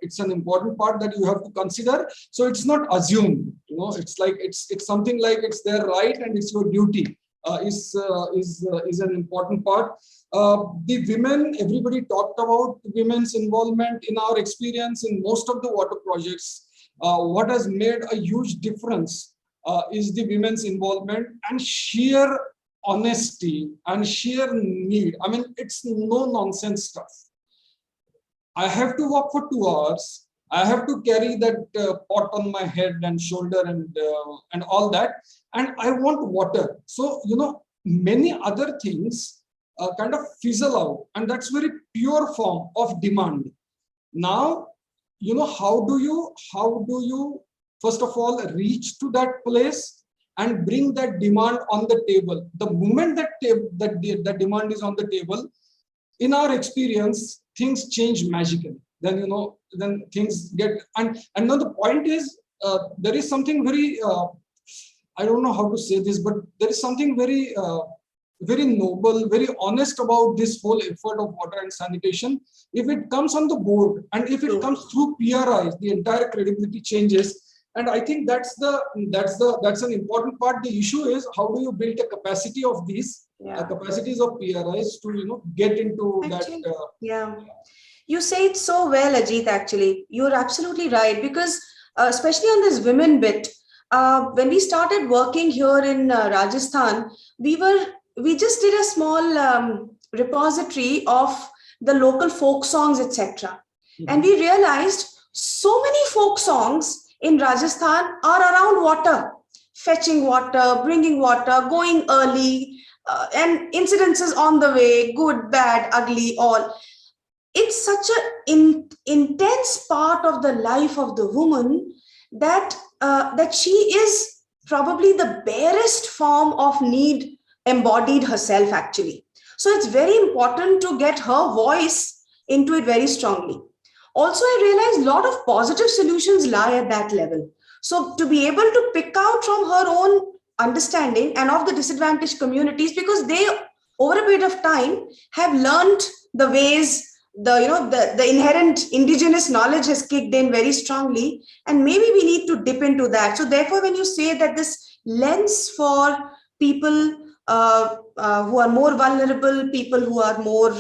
It's an important part that you have to consider. So it's not assumed. It's something like it's their right and it's your duty. Is an important part. The women, everybody talked about women's involvement. In our experience in most of the water projects, what has made a huge difference is the women's involvement and sheer honesty and sheer need. I mean, it's no nonsense stuff. I have to walk for 2 hours. I have to carry that pot on my head and shoulder and all that. And I want water. So, many other things kind of fizzle out. And that's very pure form of demand. Now, how do you, first of all, reach to that place and bring that demand on the table? The moment that demand is on the table, in our experience, things change magically. Then, then things get, and now the point is, there is something very, I don't know how to say this, but there is something very, very noble, very honest about this whole effort of water and sanitation. If it comes on the board and if it comes through PRIs, the entire credibility changes. And I think that's an important part. The issue is, how do you build a capacity of these capacities of PRIs to get into actually, that? You say it so well, Ajit. Actually, you're absolutely right, because especially on this women bit, when we started working here in Rajasthan, we just did a small repository of the local folk songs, etc. And we realized so many folk songs in Rajasthan are around water, fetching water, bringing water, going early, and incidences on the way, good, bad, ugly, all. It's such an intense part of the life of the woman that she is probably the barest form of need embodied herself, actually. So it's very important to get her voice into it very strongly. Also, I realized a lot of positive solutions lie at that level. So to be able to pick out from her own understanding and of the disadvantaged communities, because they, over a period of time, have learned the ways, the inherent indigenous knowledge has kicked in very strongly, and maybe we need to dip into that. So therefore, when you say that this lens for people who are more vulnerable, people who are more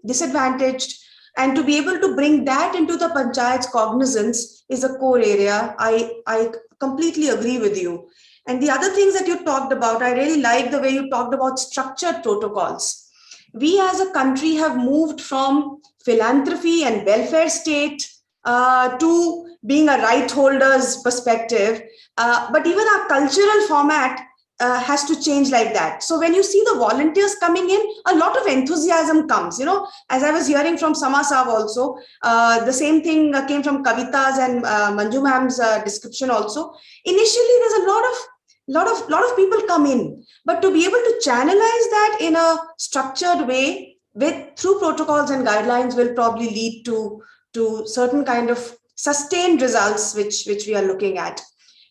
disadvantaged, and to be able to bring that into the Panchayat's cognizance is a core area, I completely agree with you. And the other things that you talked about, I really like the way you talked about structured protocols. We as a country have moved from philanthropy and welfare state to being a right holder's perspective. But even our cultural format has to change like that. So when you see the volunteers coming in, a lot of enthusiasm comes, as I was hearing from Sama Saab also, the same thing came from Kavita's and Manju ma'am's description also. Initially, there's a lot of people come in, but to be able to channelize that in a structured way through protocols and guidelines will probably lead to certain kind of sustained results, which we are looking at.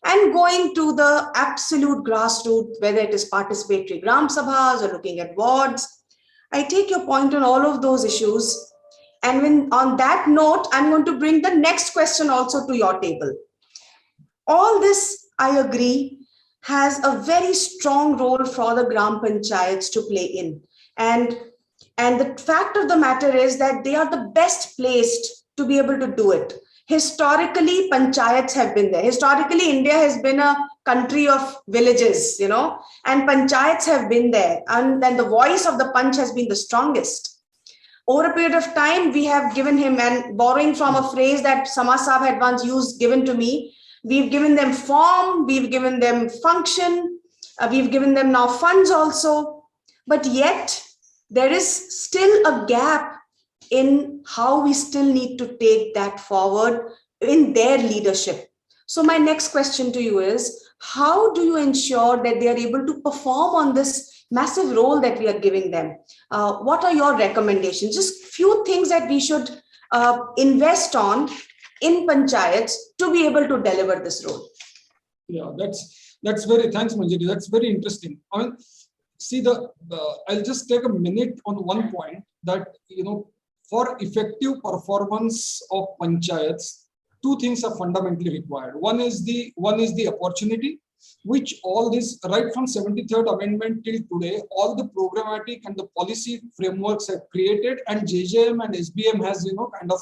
and going to the absolute grassroots, whether it is participatory gram sabhas or looking at wards. I take your point on all of those issues. And when on that note, I'm going to bring the next question also to your table. All this, I agree, has a very strong role for the Gram Panchayats to play in. And the fact of the matter is that they are the best placed to be able to do it. Historically, panchayats have been there. Historically, India has been a country of villages, you know, and panchayats have been there. And then the voice of the Panch has been the strongest. Over a period of time, we have given him, and borrowing from a phrase that Samaj Saab had once used, given to me, we've given them form, we've given them function, we've given them now funds also. But yet, there is still a gap in how we still need to take that forward in their leadership. So my next question to you is, how do you ensure that they are able to perform on this massive role that we are giving them? What are your recommendations? Just few things that we should invest on in panchayats to be able to deliver this role. Yeah, that's very, thanks Manjari, that's very interesting. I mean, see, I'll just take a minute on one point that, you know, for effective performance of panchayats, two things are fundamentally required. One is the opportunity, which all this, right from 73rd Amendment till today, all the programmatic and the policy frameworks have created, and JJM and SBM has, you know, kind of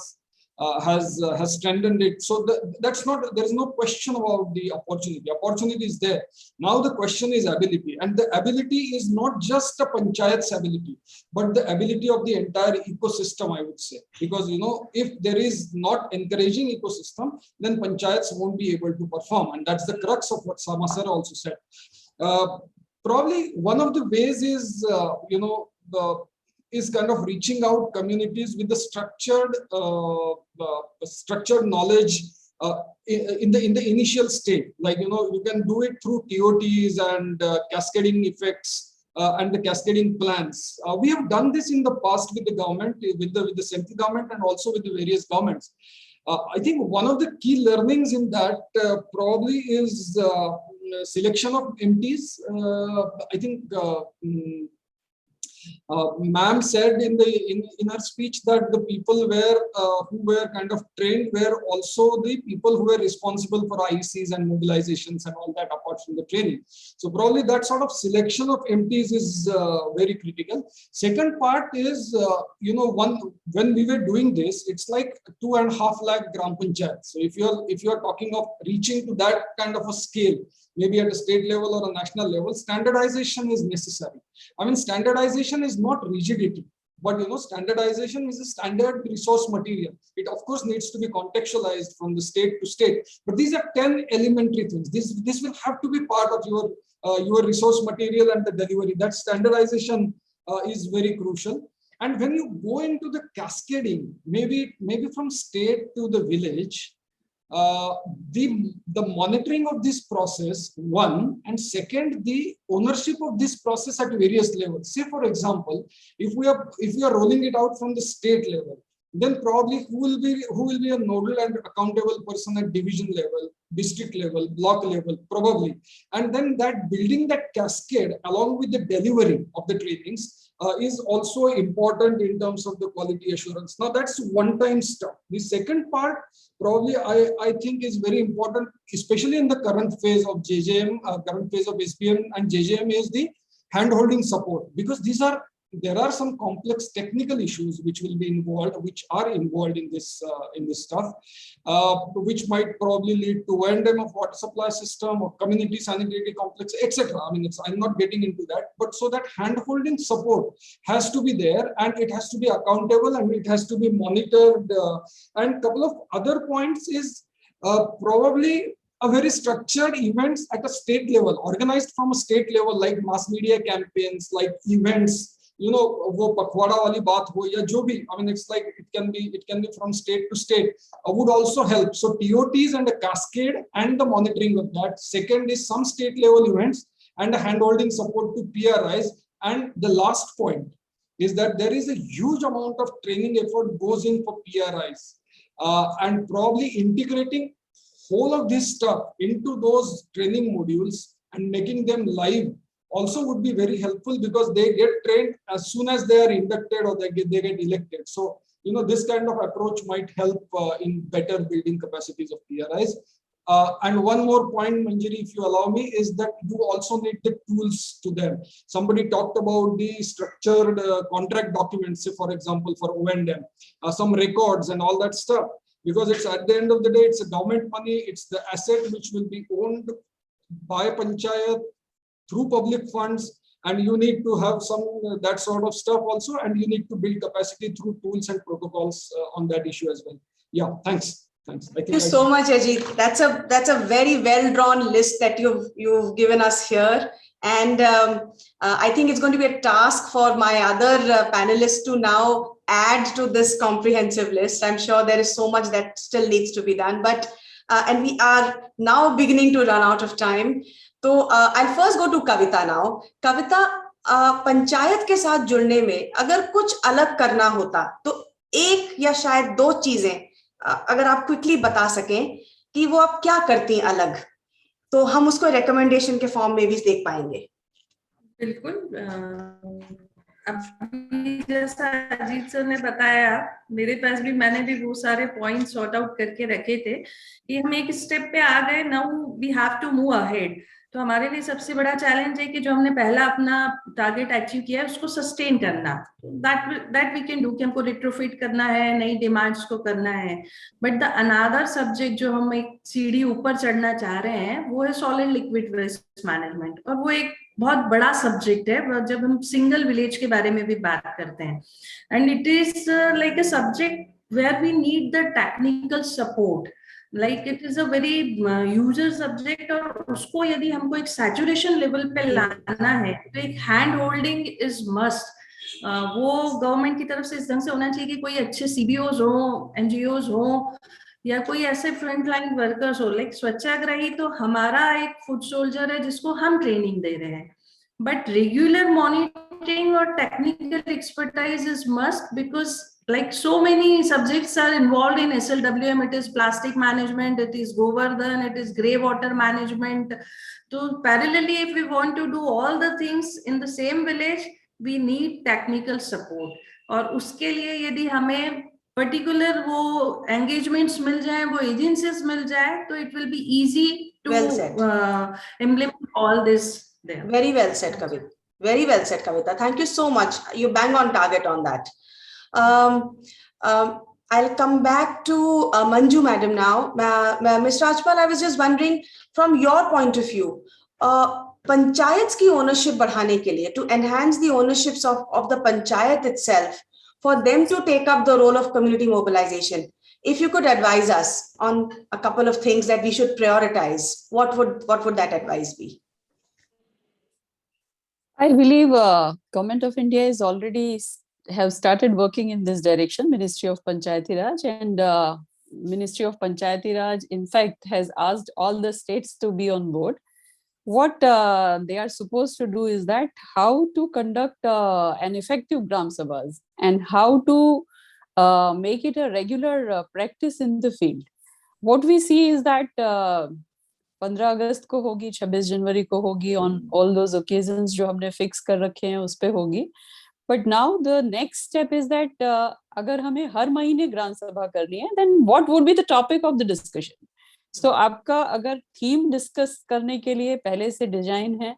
has strengthened it. So that's not, there is no question about the opportunity. Opportunity is there. Now the question is ability, and the ability is not just a panchayat's ability, but the ability of the entire ecosystem, I would say. Because, you know, if there is not encouraging ecosystem, then panchayats won't be able to perform, and that's the crux of what Samasar also said. Probably one of the ways is, you know, is kind of reaching out communities with the structured knowledge in the initial state. Like, you know, you can do it through TOTs and cascading effects and the cascading plans. We have done this in the past with the government, with the central government, and also with the various governments. I think one of the key learnings in that probably is selection of MTs. I think ma'am said in her speech that the people who were kind of trained were also the people who were responsible for IECs and mobilizations and all that apart from the training. So probably that sort of selection of MTs is very critical. Second part is, you know, when we were doing this, it's like 2.5 lakh gram panchayats. So if you are talking of reaching to that kind of a scale, maybe at a state level or a national level, standardization is necessary. I mean, standardization is not rigidity, but, you know, standardization is a standard resource material. It of course needs to be contextualized from the state to state, but these are 10 elementary things. This will have to be part of your resource material and the delivery. That standardization is very crucial. And when you go into the cascading, maybe from state to the village, the monitoring of this process, one, and second, the ownership of this process at various levels. Say, for example, if we are rolling it out from the state level, then probably who will be a nodal and accountable person at division level, district level, block level, probably. And then that building that cascade along with the delivery of the trainings is also important in terms of the quality assurance. Now that's one-time stuff. The second part probably I think is very important, especially in the current phase of JJM, current phase of SBM and JJM, is the hand-holding support, because there are some complex technical issues which will be involved, which are involved in this stuff, which might probably lead to O&M of water supply system or community sanitary complex, etc. I mean, I'm not getting into that, but so that hand-holding support has to be there, and it has to be accountable, and it has to be monitored. And a couple of other points is probably a very structured events at a state level, organized from a state level, like mass media campaigns, like events. You know, wo pakhwada wali baat ho ya jo bhi, I mean, it's like it can be from state to state, would also help. So TOTs and a cascade and the monitoring of that. Second is some state level events and a hand-holding support to PRIs. And the last point is that there is a huge amount of training effort goes in for PRIs, and probably integrating whole of this stuff into those training modules and making them live also would be very helpful, because they get trained as soon as they are inducted or they get elected. So, this kind of approach might help in better building capacities of PRIs. And one more point, Manjari, if you allow me, is that you also need the tools to them. Somebody talked about the structured contract documents, say, for example, for O&M, some records and all that stuff, because it's at the end of the day, it's a government money, it's the asset which will be owned by Panchayat through public funds, and you need to have some that sort of stuff also, and you need to build capacity through tools and protocols on that issue as well. Yeah, thanks. Thanks. Thank you so much, Ajit. That's a very well drawn list that you've given us here, and I think it's going to be a task for my other panelists to now add to this comprehensive list. I'm sure there is so much that still needs to be done, but and we are now beginning to run out of time. So I'll first go to Kavita now. Kavita, panchayat के साथ जुड़ने में अगर कुछ अलग करना होता तो एक या शायद दो चीजें अगर आप क्विकली बता सकें कि वो आप क्या करती हैं अलग, तो हम उसको रिकमेंडेशन के फॉर्म में भी देख पाएंगे। बिल्कुल, अभी जैसा अजीत सर ने बताया, मेरे पास भी मैंने भी वो सारे पॉइंट सॉर्ट आउट करके रखे थे कि हम एक स्टेप पे आ गए, now we have to move ahead. तो हमारे लिए सबसे बड़ा चैलेंज है कि जो हमने पहला अपना टारगेट अचीव किया है उसको सस्टेन करना। दैट वी कैन डू, कि हमको रिट्रोफिट करना है, नई डिमांड्स को करना है। बट द अनदर सब्जेक्ट जो हम एक सीढ़ी ऊपर चढ़ना चाह रहे हैं वो है सॉलिड लिक्विड वेस्ट मैनेजमेंट, और वो एक बहुत बड़ा सब्जेक्ट है जब हम सिंगल विलेज के बारे में भी बात करते हैं। And it is like a subject where we need the technical support, like it is a very user subject, और उसको यदि हमको एक सैचुरेशन लेवल पे लाना है तो एक हैंड होल्डिंग इज मस्ट। वो गवर्नमेंट की तरफ से इस ढंग से होना चाहिए कि कोई अच्छे CBOs हो, NGOs हो, या कोई ऐसे फ्रंट लाइन वर्कर्स हो। लाइक स्वच्छाग्रही तो हमारा एक फुट सोल्जर है जिसको हम ट्रेनिंग दे रहे हैं, बट रेगुलर मॉनिटरिंग और technical expertise is must, because like so many subjects are involved in SLWM. It is plastic management, it is Govardhan, it is grey water management. So parallelly, if we want to do all the things in the same village, we need technical support. और उसके लिए यदि हमें particular वो engagements मिल जाए, वो agencies मिल जाए, तो it will be easy to implement all this there. Very well said, Kavita. Very well said, Kavita. Thank you so much. You bang on target on that. I'll come back to Manju madam now. Ms. Rajpal, I was just wondering from your point of view, panchayats ki ownership बढ़ाने के लिए, to enhance the ownerships of the panchayat itself, for them to take up the role of community mobilization, if you could advise us on a couple of things that we should prioritize, what would that advice be? I believe Government of India is already have started working in this direction. Ministry of Panchayati Raj, and Ministry of Panchayati Raj in fact has asked all the states to be on board. What they are supposed to do is that how to conduct an effective Gram Sabhas and how to make it a regular practice in the field. What we see is that 15 अगस्त को होगी, 26 जनवरी को होगी, on all those occasions जो हमने fix कर रखे हैं उस पे होगी। But now the next step is that अगर हमें हर महीने ग्राम सभा करनी है, then what would be the topic of the discussion? So आपका अगर थीम डिस्कस करने के लिए पहले से डिजाइन है,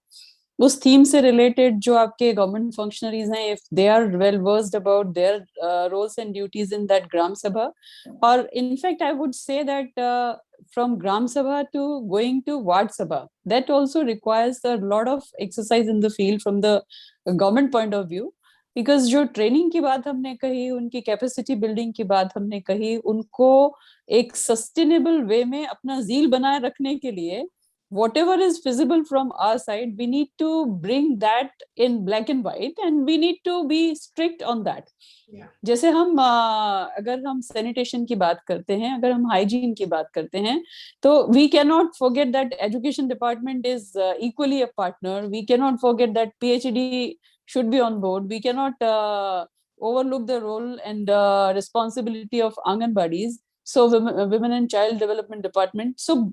उस थीम से रिलेटेड जो आपके गवर्नमेंट फंक्शनरीज हैं, if they are well versed about their roles and duties in that ग्राम सभा, or in fact I would say that from ग्राम सभा to going to वार्ड सभा, that also requires a lot of exercise in the field from the government point of view. Because जो training की बात हमने कही, उनकी capacity building की बात हमने कही, उनको एक सस्टेनेबल वे में अपना जील बनाए रखने के लिए whatever is feasible from our side, we need to bring that in black and white, and we need to be strict on that. जैसे हम अगर हम sanitation की बात करते हैं, अगर हम hygiene की बात करते हैं, तो we cannot forget that education department is equally a partner. We cannot forget that PhD should be on board. We cannot overlook the role and responsibility of Anganwadis. So women and child development department. So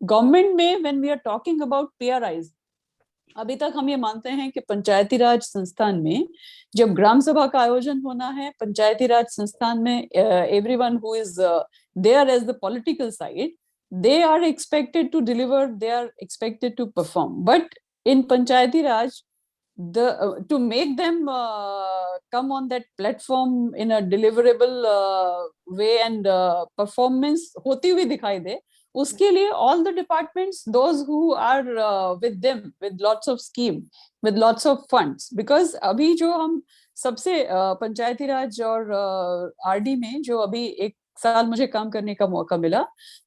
government में when we are talking about PRIs, अभी तक हम ये मानते हैं कि पंचायती राज संस्थान में जब ग्राम सभा का आयोजन होना है, पंचायती राज संस्थान में everyone who is there as the political side, they are expected to deliver, they are expected to perform. But in Panchayati Raj, to make them come on that platform in a deliverable way and performance hoti hui dikhai de, uske liye all the departments, those who are with them, with lots of scheme, with lots of funds, because abhi jo hum सबसे पंचायती राज और RD में जो अभी एक साल मुझे काम करने का मौका मिला,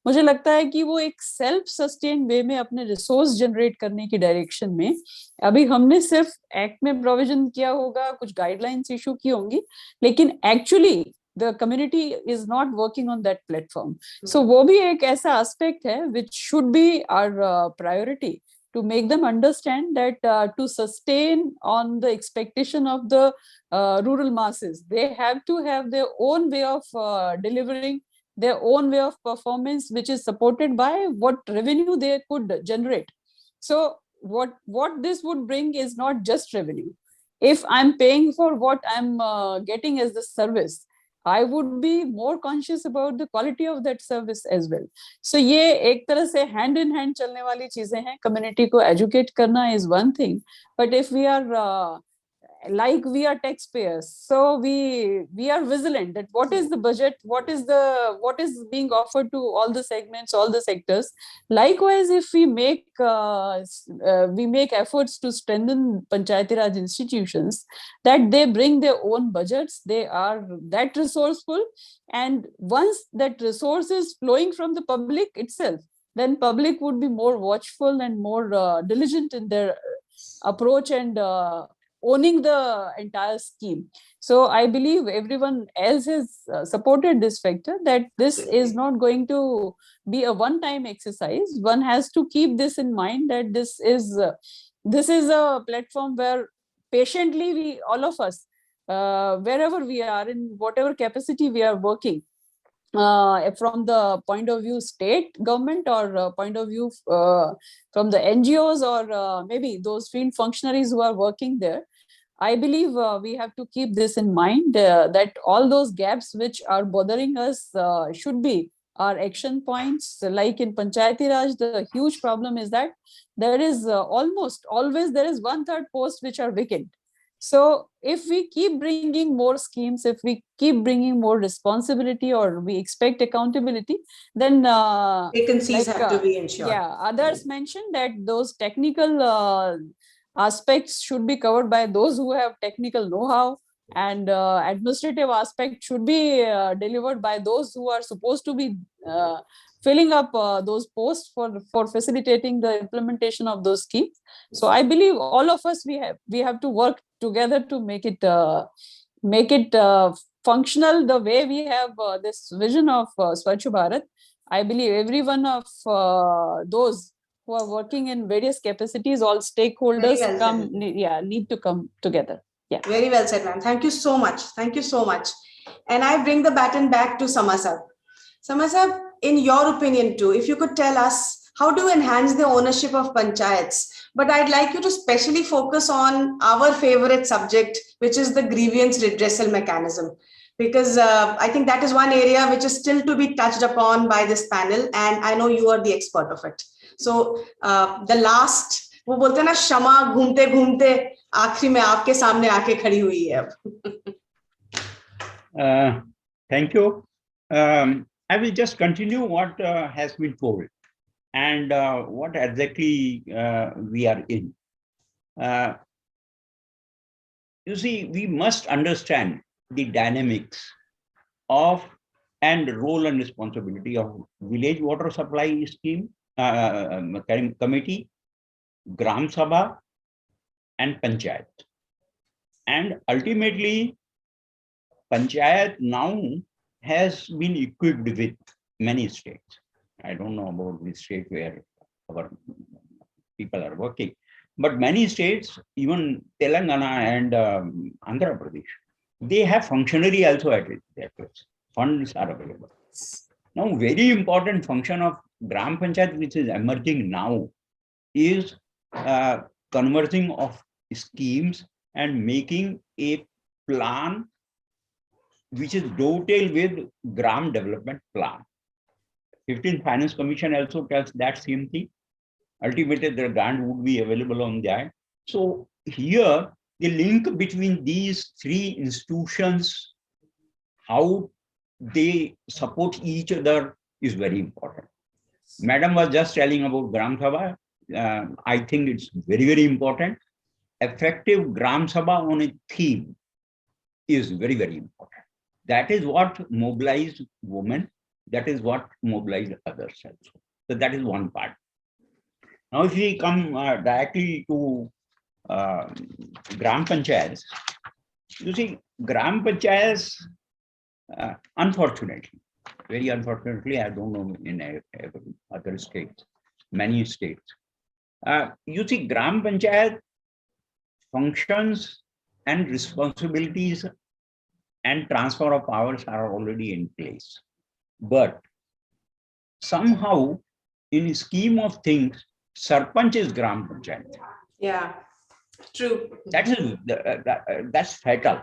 मुझे लगता है कि वो एक सेल्फ सस्टेन वे में अपने रिसोर्स जनरेट करने की डायरेक्शन में, अभी हमने सिर्फ एक्ट में प्रोविजन किया होगा, कुछ गाइडलाइंस इशू की होंगी, लेकिन actually the community is not working on that platform. So वो भी एक ऐसा aspect है which should be our priority, to make them understand that to sustain on the expectation of the rural masses, they have to have their own way of delivering, their own way of performance, which is supported by what revenue they could generate. So what this would bring is not just revenue. If I'm paying for what I'm getting as the service, I would be more conscious about the quality of that service as well. So ये एक तरह से hand in hand चलने वाली चीजें हैं. Community को educate करना is one thing, but if we are like we are taxpayers, so we are vigilant that what is the budget, what is being offered to all the segments, all the sectors. Likewise, if we make efforts to strengthen Panchayati Raj institutions, that they bring their own budgets, they are that resourceful, and once that resource is flowing from the public itself, then public would be more watchful and more diligent in their approach and owning the entire scheme. So I believe everyone else has supported this factor, that this is not going to be a one-time exercise. One has to keep this in mind, that this is a platform where patiently we, all of us, wherever we are, in whatever capacity we are working, from the point of view state government, or point of view from the NGOs, or maybe those field functionaries who are working there, I believe we have to keep this in mind, that all those gaps which are bothering us should be our action points. Like in Panchayati Raj, the huge problem is that there is almost always there is 1/3 posts which are vacant. So if we keep bringing more schemes, if we keep bringing more responsibility, or we expect accountability, then vacancies have to be ensured. Yeah, others mentioned that those technical aspects should be covered by those who have technical know-how, and administrative aspect should be delivered by those who are supposed to be filling up those posts for facilitating the implementation of those schemes. So I believe all of us, we have to work together to make it functional the way we have this vision of Swachh Bharat. I believe every one of those who are working in various capacities, all stakeholders need to come together. Yeah. Very well said, ma'am. Thank you so much. Thank you so much. And I bring the baton back to Sama sir. Sama sir, in your opinion too, if you could tell us how to enhance the ownership of panchayats, but I'd like you to specially focus on our favorite subject, which is the grievance redressal mechanism. Because I think that is one area which is still to be touched upon by this panel, and I know you are the expert of it. So the last, वो बोलते हैं ना, क्षमा घूमते घूमते आखिरी में आपके सामने आके खड़ी हुई है अब. Thank you. I will just continue what has been told and what exactly we are in. You see, we must understand the dynamics of and role and responsibility of village water supply scheme committee, Gram Sabha, and Panchayat. And ultimately, Panchayat now has been equipped with many states. I don't know about the state where our people are working, but many states, even Telangana and Andhra Pradesh, they have functionary also at their place. Funds are available. Now, very important function of Gram Panchayat, which is emerging now, is converging of schemes and making a plan which is dovetailed with Gram Development Plan. 15th Finance Commission also tells that same thing. Ultimately, the grant would be available on that. So here, the link between these three institutions, how they support each other, is very important. Madam was just telling about Gram Sabha. I think it's very, very important. Effective Gram Sabha on a theme is very, very important. That is what mobilized women. That is what mobilized others also. So that is one part. Now, if we come directly to Gram Panchayats, you see, Gram Panchayats, unfortunately, very unfortunately, I don't know in other states, many states. You see, Gram Panchayat functions and responsibilities and transfer of powers are already in place. But somehow, in the scheme of things, Sarpanch is Gram Panchayat. Yeah, true. That's fatal.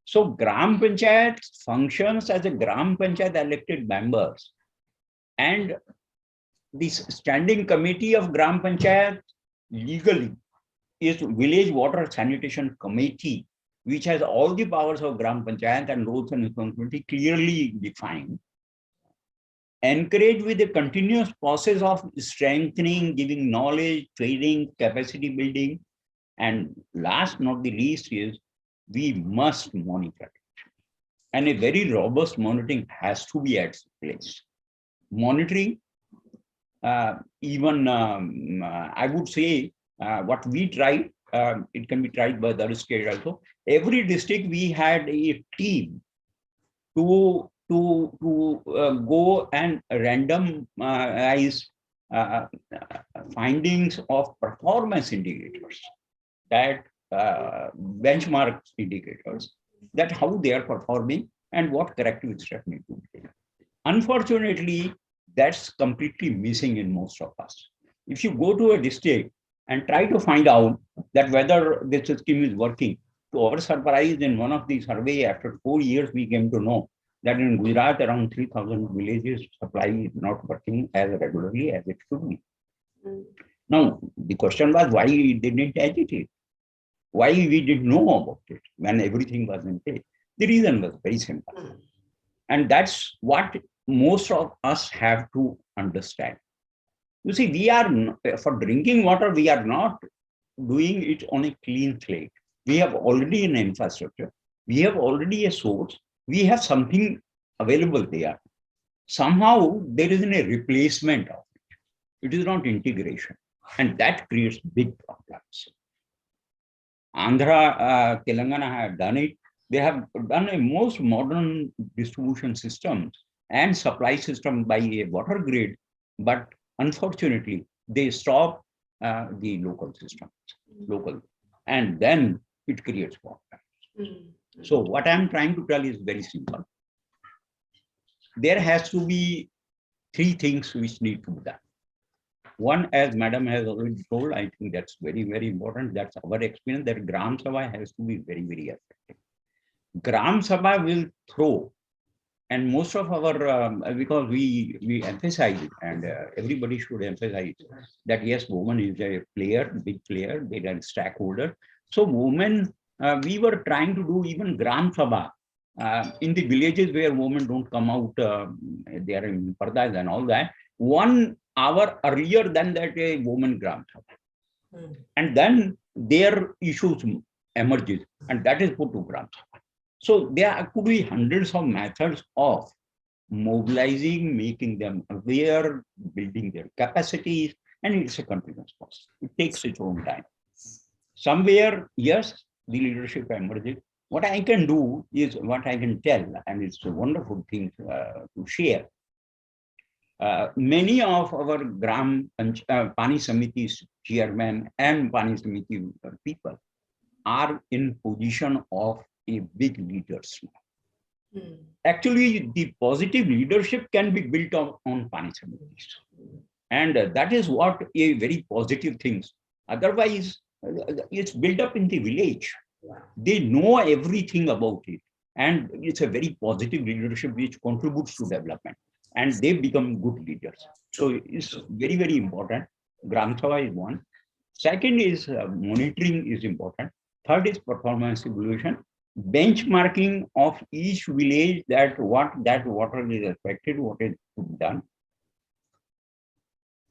So Gram Panchayat functions as a Gram Panchayat elected members, and this standing committee of Gram Panchayat legally is Village Water Sanitation Committee, which has all the powers of Gram Panchayat and roles and responsibility clearly defined. Encourage with a continuous process of strengthening, giving knowledge, training, capacity building, and last not the least is we must monitor it. And a very robust monitoring has to be at place. Monitoring, even I would say what we tried, it can be tried by the other state also. Every district we had a team to go and randomize findings of performance indicators, that benchmark indicators, that how they are performing and what corrective steps need to be taken. Unfortunately, that's completely missing in most of us. If you go to a district and try to find out that whether the system is working, to our surprise, in one of the survey after 4 years, we came to know that in Gujarat, around 3,000 villages supply is not working as regularly as it should be. Now, the question was why we didn't agitate, why we didn't know about it when everything was in place. The reason was very simple. And that's what most of us have to understand. You see, we are, for drinking water, we are not doing it on a clean slate. We have already an infrastructure. We have already a source. We have something available there. Somehow there isn't a replacement of it. It is not integration. And that creates big problems. Andhra, Telangana have done it. They have done a most modern distribution system and supply system by a water grid, but unfortunately, they stop the local systems, and then it creates problems. So what I'm trying to tell is very simple. There has to be 3 things which need to be done. One, as Madam has already told, I think that's very, very important. That's our experience, that Gram Sabha has to be very, very effective. Gram Sabha will throw, and most of our, because we emphasize it, and everybody should emphasize that yes, women is a player, big player, they are stakeholder. So women, we were trying to do even Gram Sabha in the villages where women don't come out, they are in pardas and all that. 1 hour earlier than that, a woman Gram Sabha. And then their issues emerges, and that is put to Gram Sabha. So there could be hundreds of methods of mobilizing, making them aware, building their capacities, and it's a continuous process. It takes its own time. Somewhere, yes, the leadership emerges. What I can do is what I can tell, and it's a wonderful thing to share. Many of our Pani Samiti's chairman and Pani Samiti people are in position of a big leaders now. Actually, the positive leadership can be built on punishment. And that is what a very positive thing. Otherwise, it's built up in the village. They know everything about it. And it's a very positive leadership which contributes to development. And they become good leaders. So it's very, very important. Gram Sabha is one. Second is monitoring is important. Third is performance evaluation. Benchmarking of each village that what that water is affected, what is done.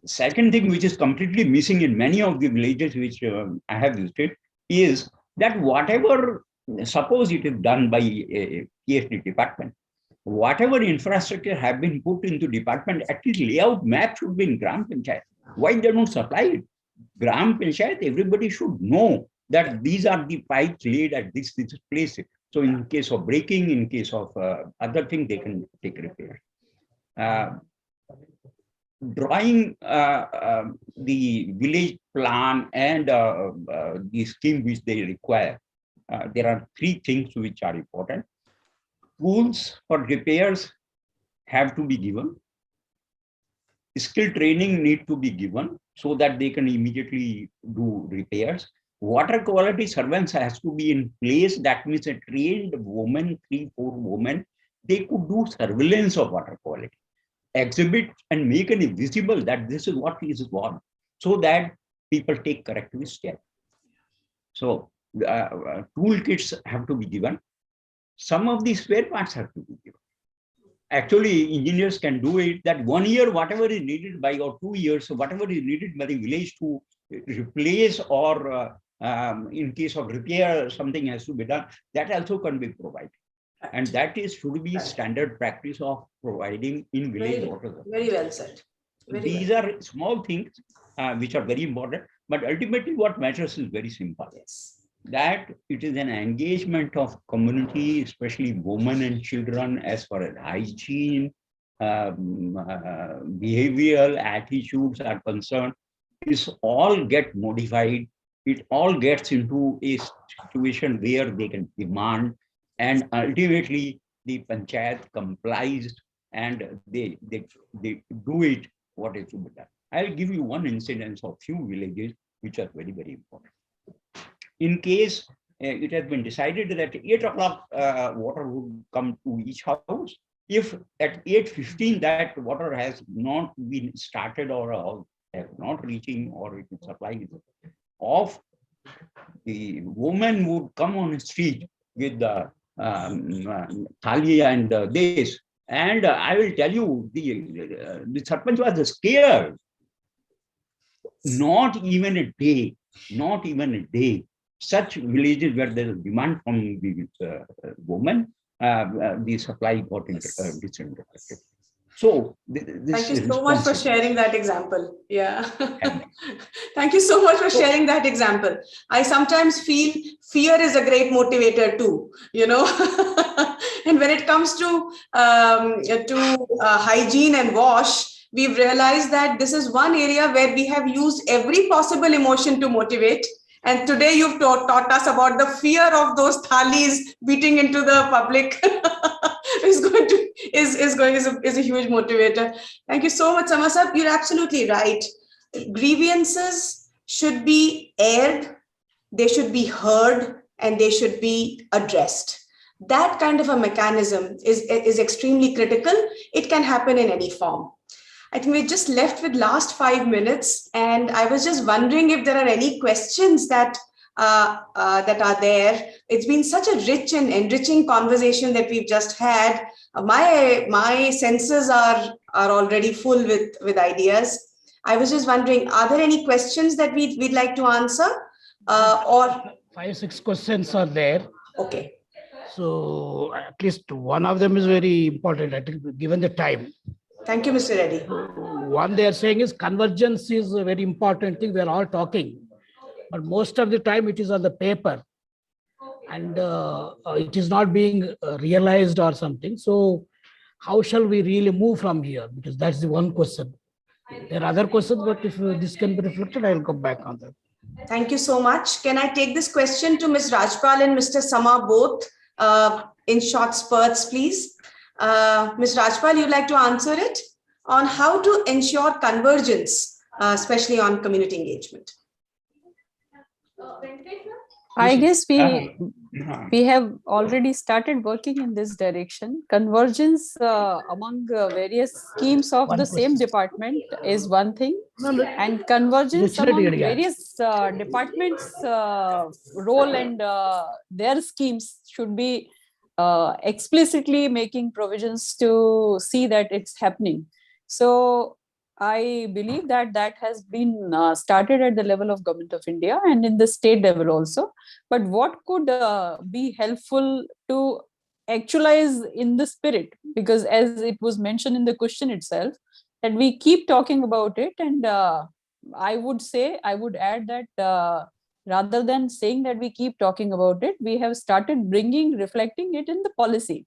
Second thing which is completely missing in many of the villages which I have visited is that whatever, suppose it is done by a PhD department, whatever infrastructure have been put into department, at least layout map should be in Gram Panchayat. Why they don't supply it? Gram Panchayat, everybody should know that these are the pipes laid at this place. So in case of breaking, in case of other thing, they can take repair. Drawing the village plan and the scheme which they require, there are three things which are important. Tools for repairs have to be given. Skill training need to be given so that they can immediately do repairs. Water quality surveillance has to be in place. That means a trained woman, 3-4 women, they could do surveillance of water quality, exhibit and make it visible that this is what is wrong, so that people take corrective steps. So toolkits have to be given. Some of the spare parts have to be given. Actually, engineers can do it that 1 year, whatever is needed by, or 2 years, so whatever is needed by the village to replace or in case of repair, something has to be done, that also can be provided. And that is should be standard practice of providing in village water. Very well said. These are small things which are very important, but ultimately what matters is very simple. Yes. That it is an engagement of community, especially women and children, as far as hygiene, behavioral attitudes are concerned, is all get modified. It all gets into a situation where they can demand, and ultimately the panchayat complies and they do it what is to be done. I'll give you one incidence of few villages which are very, very important. In case it has been decided that 8 o'clock water would come to each house, if at 8:15 that water has not been started or have not reaching or it is supplied off, the woman would come on the street with the thali and this. And I will tell you, the sarpanch was scared. Not even a day, such villages where there is demand from the woman, the supply got disintegrated. So thank you so much for sharing that example. Yeah. Thank you so much for sharing that example. I sometimes feel fear is a great motivator too, you know. And when it comes to hygiene and wash, we've realized that this is one area where we have used every possible emotion to motivate. And today you've taught us about the fear of those thalis beating into the public is a huge motivator. Thank you so much, Samasab. You're absolutely right. Grievances should be aired, they should be heard, and they should be addressed. That kind of a mechanism is extremely critical. It can happen in any form. I think we're just left with last 5 minutes, and I was just wondering if there are any questions that are there. It's been such a rich and enriching conversation that we've just had. My senses are already full with ideas. I was just wondering, are there any questions that we'd like to answer? Or 5-6 questions are there. Okay. So at least one of them is very important, I think, given the time. Thank you, Mr. Reddy. One they are saying is convergence is a very important thing. We are all talking, but most of the time it is on the paper, and it is not being realized or something. So how shall we really move from here? Because that's the one question. There are other questions, but if this can be reflected, I will come back on that. Thank you so much. Can I take this question to Ms. Rajpal and Mr. Sama both? in short spurts, please. Ms. Rajpal, you'd like to answer it on how to ensure convergence, especially on community engagement. I guess we have already started working in this direction. Convergence among various schemes of the same department is one thing, and convergence among various departments' role and their schemes should be explicitly making provisions to see that it's happening. So I believe that that has been started at the level of Government of India and in the state level also. But what could be helpful to actualize in the spirit? Because as it was mentioned in the question itself, that we keep talking about it, and I would add that rather than saying that we keep talking about it, we have started reflecting it in the policy.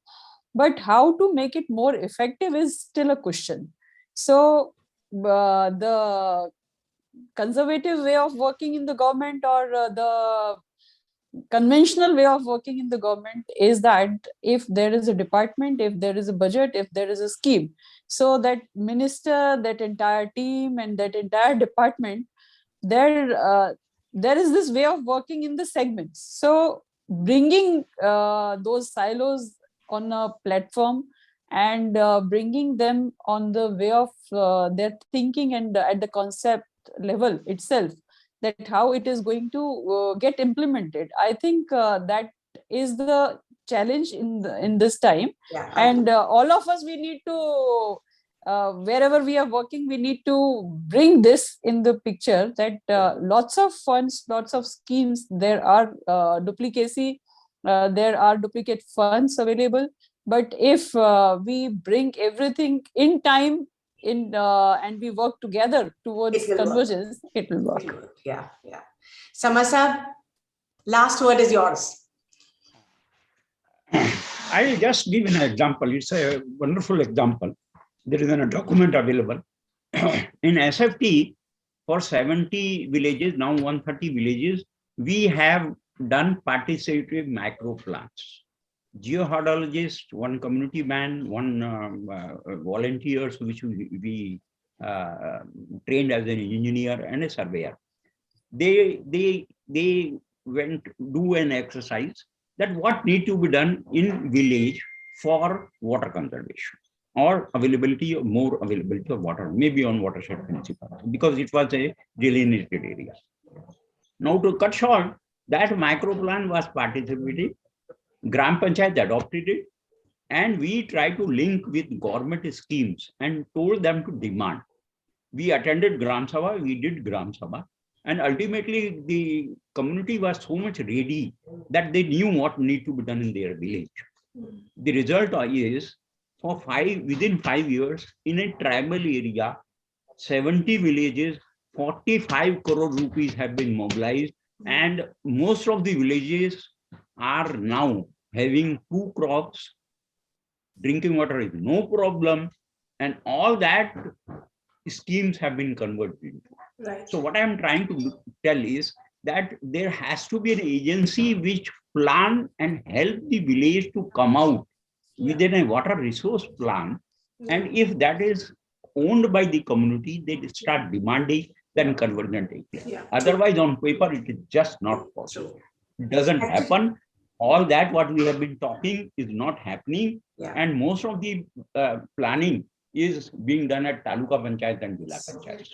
But how to make it more effective is still a question. So the conservative way of working in the government or the conventional way of working in the government is that if there is a department, if there is a budget, if there is a scheme, so that minister, that entire team and that entire department, there is this way of working in the segments. So bringing those silos on a platform and bringing them on the way of their thinking and at the concept level itself, that how it is going to get implemented. I think that is the challenge in this time. Yeah. And all of us, we need to, wherever we are working, we need to bring this in the picture, that lots of funds, lots of schemes, there are duplicacy, there are duplicate funds available. But if we bring everything in time and we work together towards convergence, it will work. Yeah, yeah. Samasa, last word is yours. I'll just give an example. It's a wonderful example. There is a document available. In SFT, for 70 villages, now 130 villages, we have done participative micro plans. Geohydrologist, one community man, one volunteers which we trained as an engineer and a surveyor. They went do an exercise that what need to be done in village for water conservation or more availability of water, maybe on watershed principle, because it was a delineated area. Now to cut short, that micro plan was participative. Gram Panchayat adopted it, and we tried to link with government schemes and told them to demand. We attended Gram Sabha, we did Gram Sabha, and ultimately the community was so much ready that they knew what need to be done in their village. The result is, within 5 years, in a tribal area, 70 villages, 45 crore rupees have been mobilized, and most of the villages are now having 2 crops, drinking water is no problem, and all that schemes have been converted. Right. So what I am trying to tell is that there has to be an agency which plan and help the village to come out within a water resource plan. And if that is owned by the community, they start demanding, then convergence take place. Yeah. Otherwise, on paper, it is just not possible. It doesn't happen. All that what we have been talking is not happening. Yeah. And most of the planning is being done at Taluka Panchayat and Jila Panchayat.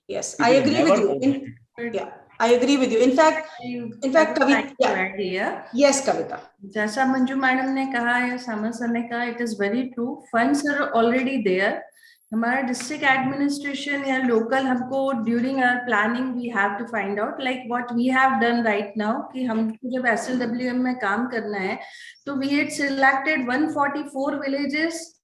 Yes, I agree with you. Yeah, I agree with you. In fact, Kavita. Yeah. Yes, Kavita. जैसा Manju madam ने कहा या summer sir ने कहा, it is very true. Funds are already there. हमारा district administration या local, हमको during our planning we have to find out like what we have done right now, कि हमको जब SLWM में काम करना है तो we had selected 144 villages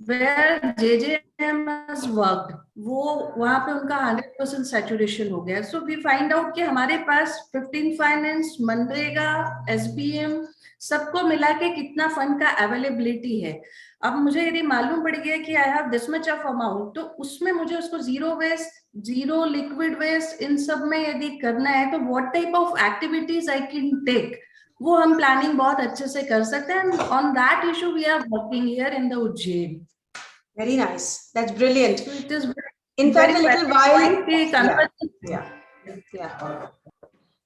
where JJM has worked, वो वहां पे उनका 100% सैचुरेशन हो गया. सो वी फाइंड आउट कि हमारे पास 15 फाइनेंस, मनरेगा, SBM सबको मिला के कितना फंड का अवेलेबिलिटी है. अब मुझे यदि मालूम पड़ गया कि I have this much of amount, तो उसमें मुझे उसको zero waste, zero liquid waste, इन सब में यदि करना है तो what type of activities I can take, वो हम प्लानिंग बहुत अच्छे से कर सकते हैं. On that issue we are working here in the Ujjain. Very nice. That's brilliant. So it is in fact a little while. Yeah.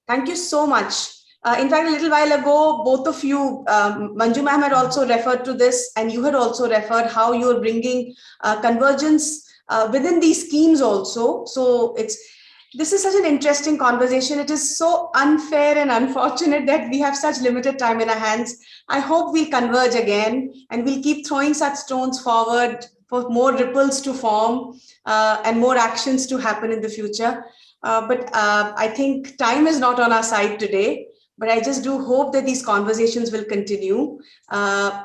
Thank you so much. In fact, a little while ago, both of you, Manju ma'am had also referred to this, and you had also referred how you're bringing convergence within these schemes also. So this is such an interesting conversation. It is so unfair and unfortunate that we have such limited time in our hands. I hope we'll converge again, and we'll keep throwing such stones forward for more ripples to form and more actions to happen in the future. But I think time is not on our side today. But I just do hope that these conversations will continue. Geeta,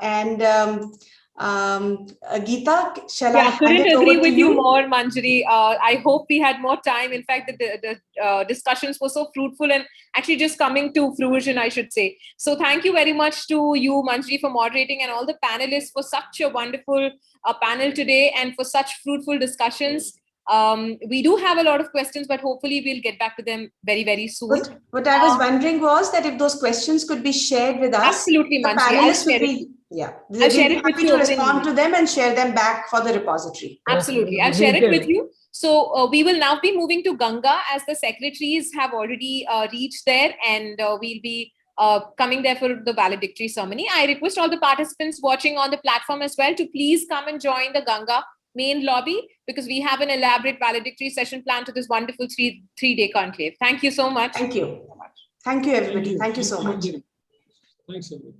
shall I couldn't hand it agree over with to you more, Manjari. I hope we had more time. In fact, the discussions were so fruitful and actually just coming to fruition, I should say. So thank you very much to you, Manjari, for moderating, and all the panelists for such a wonderful panel today and for such fruitful discussions. We do have a lot of questions, but hopefully we'll get back to them very, very soon. What I was wondering was that if those questions could be shared with us, absolutely, the Manjari. panelists would be, I'll share it with you to respond to them and share them back for the repository. Absolutely, I'll share it with you. So we will now be moving to Ganga, as the secretaries have already reached there, and we'll be coming there for the valedictory ceremony. I request all the participants watching on the platform as well to please come and join the Ganga main lobby, because we have an elaborate valedictory session planned to this wonderful three-day conclave. Thank you so much. Thank you. Thank you, everybody. Thank you so much. Thanks, everybody.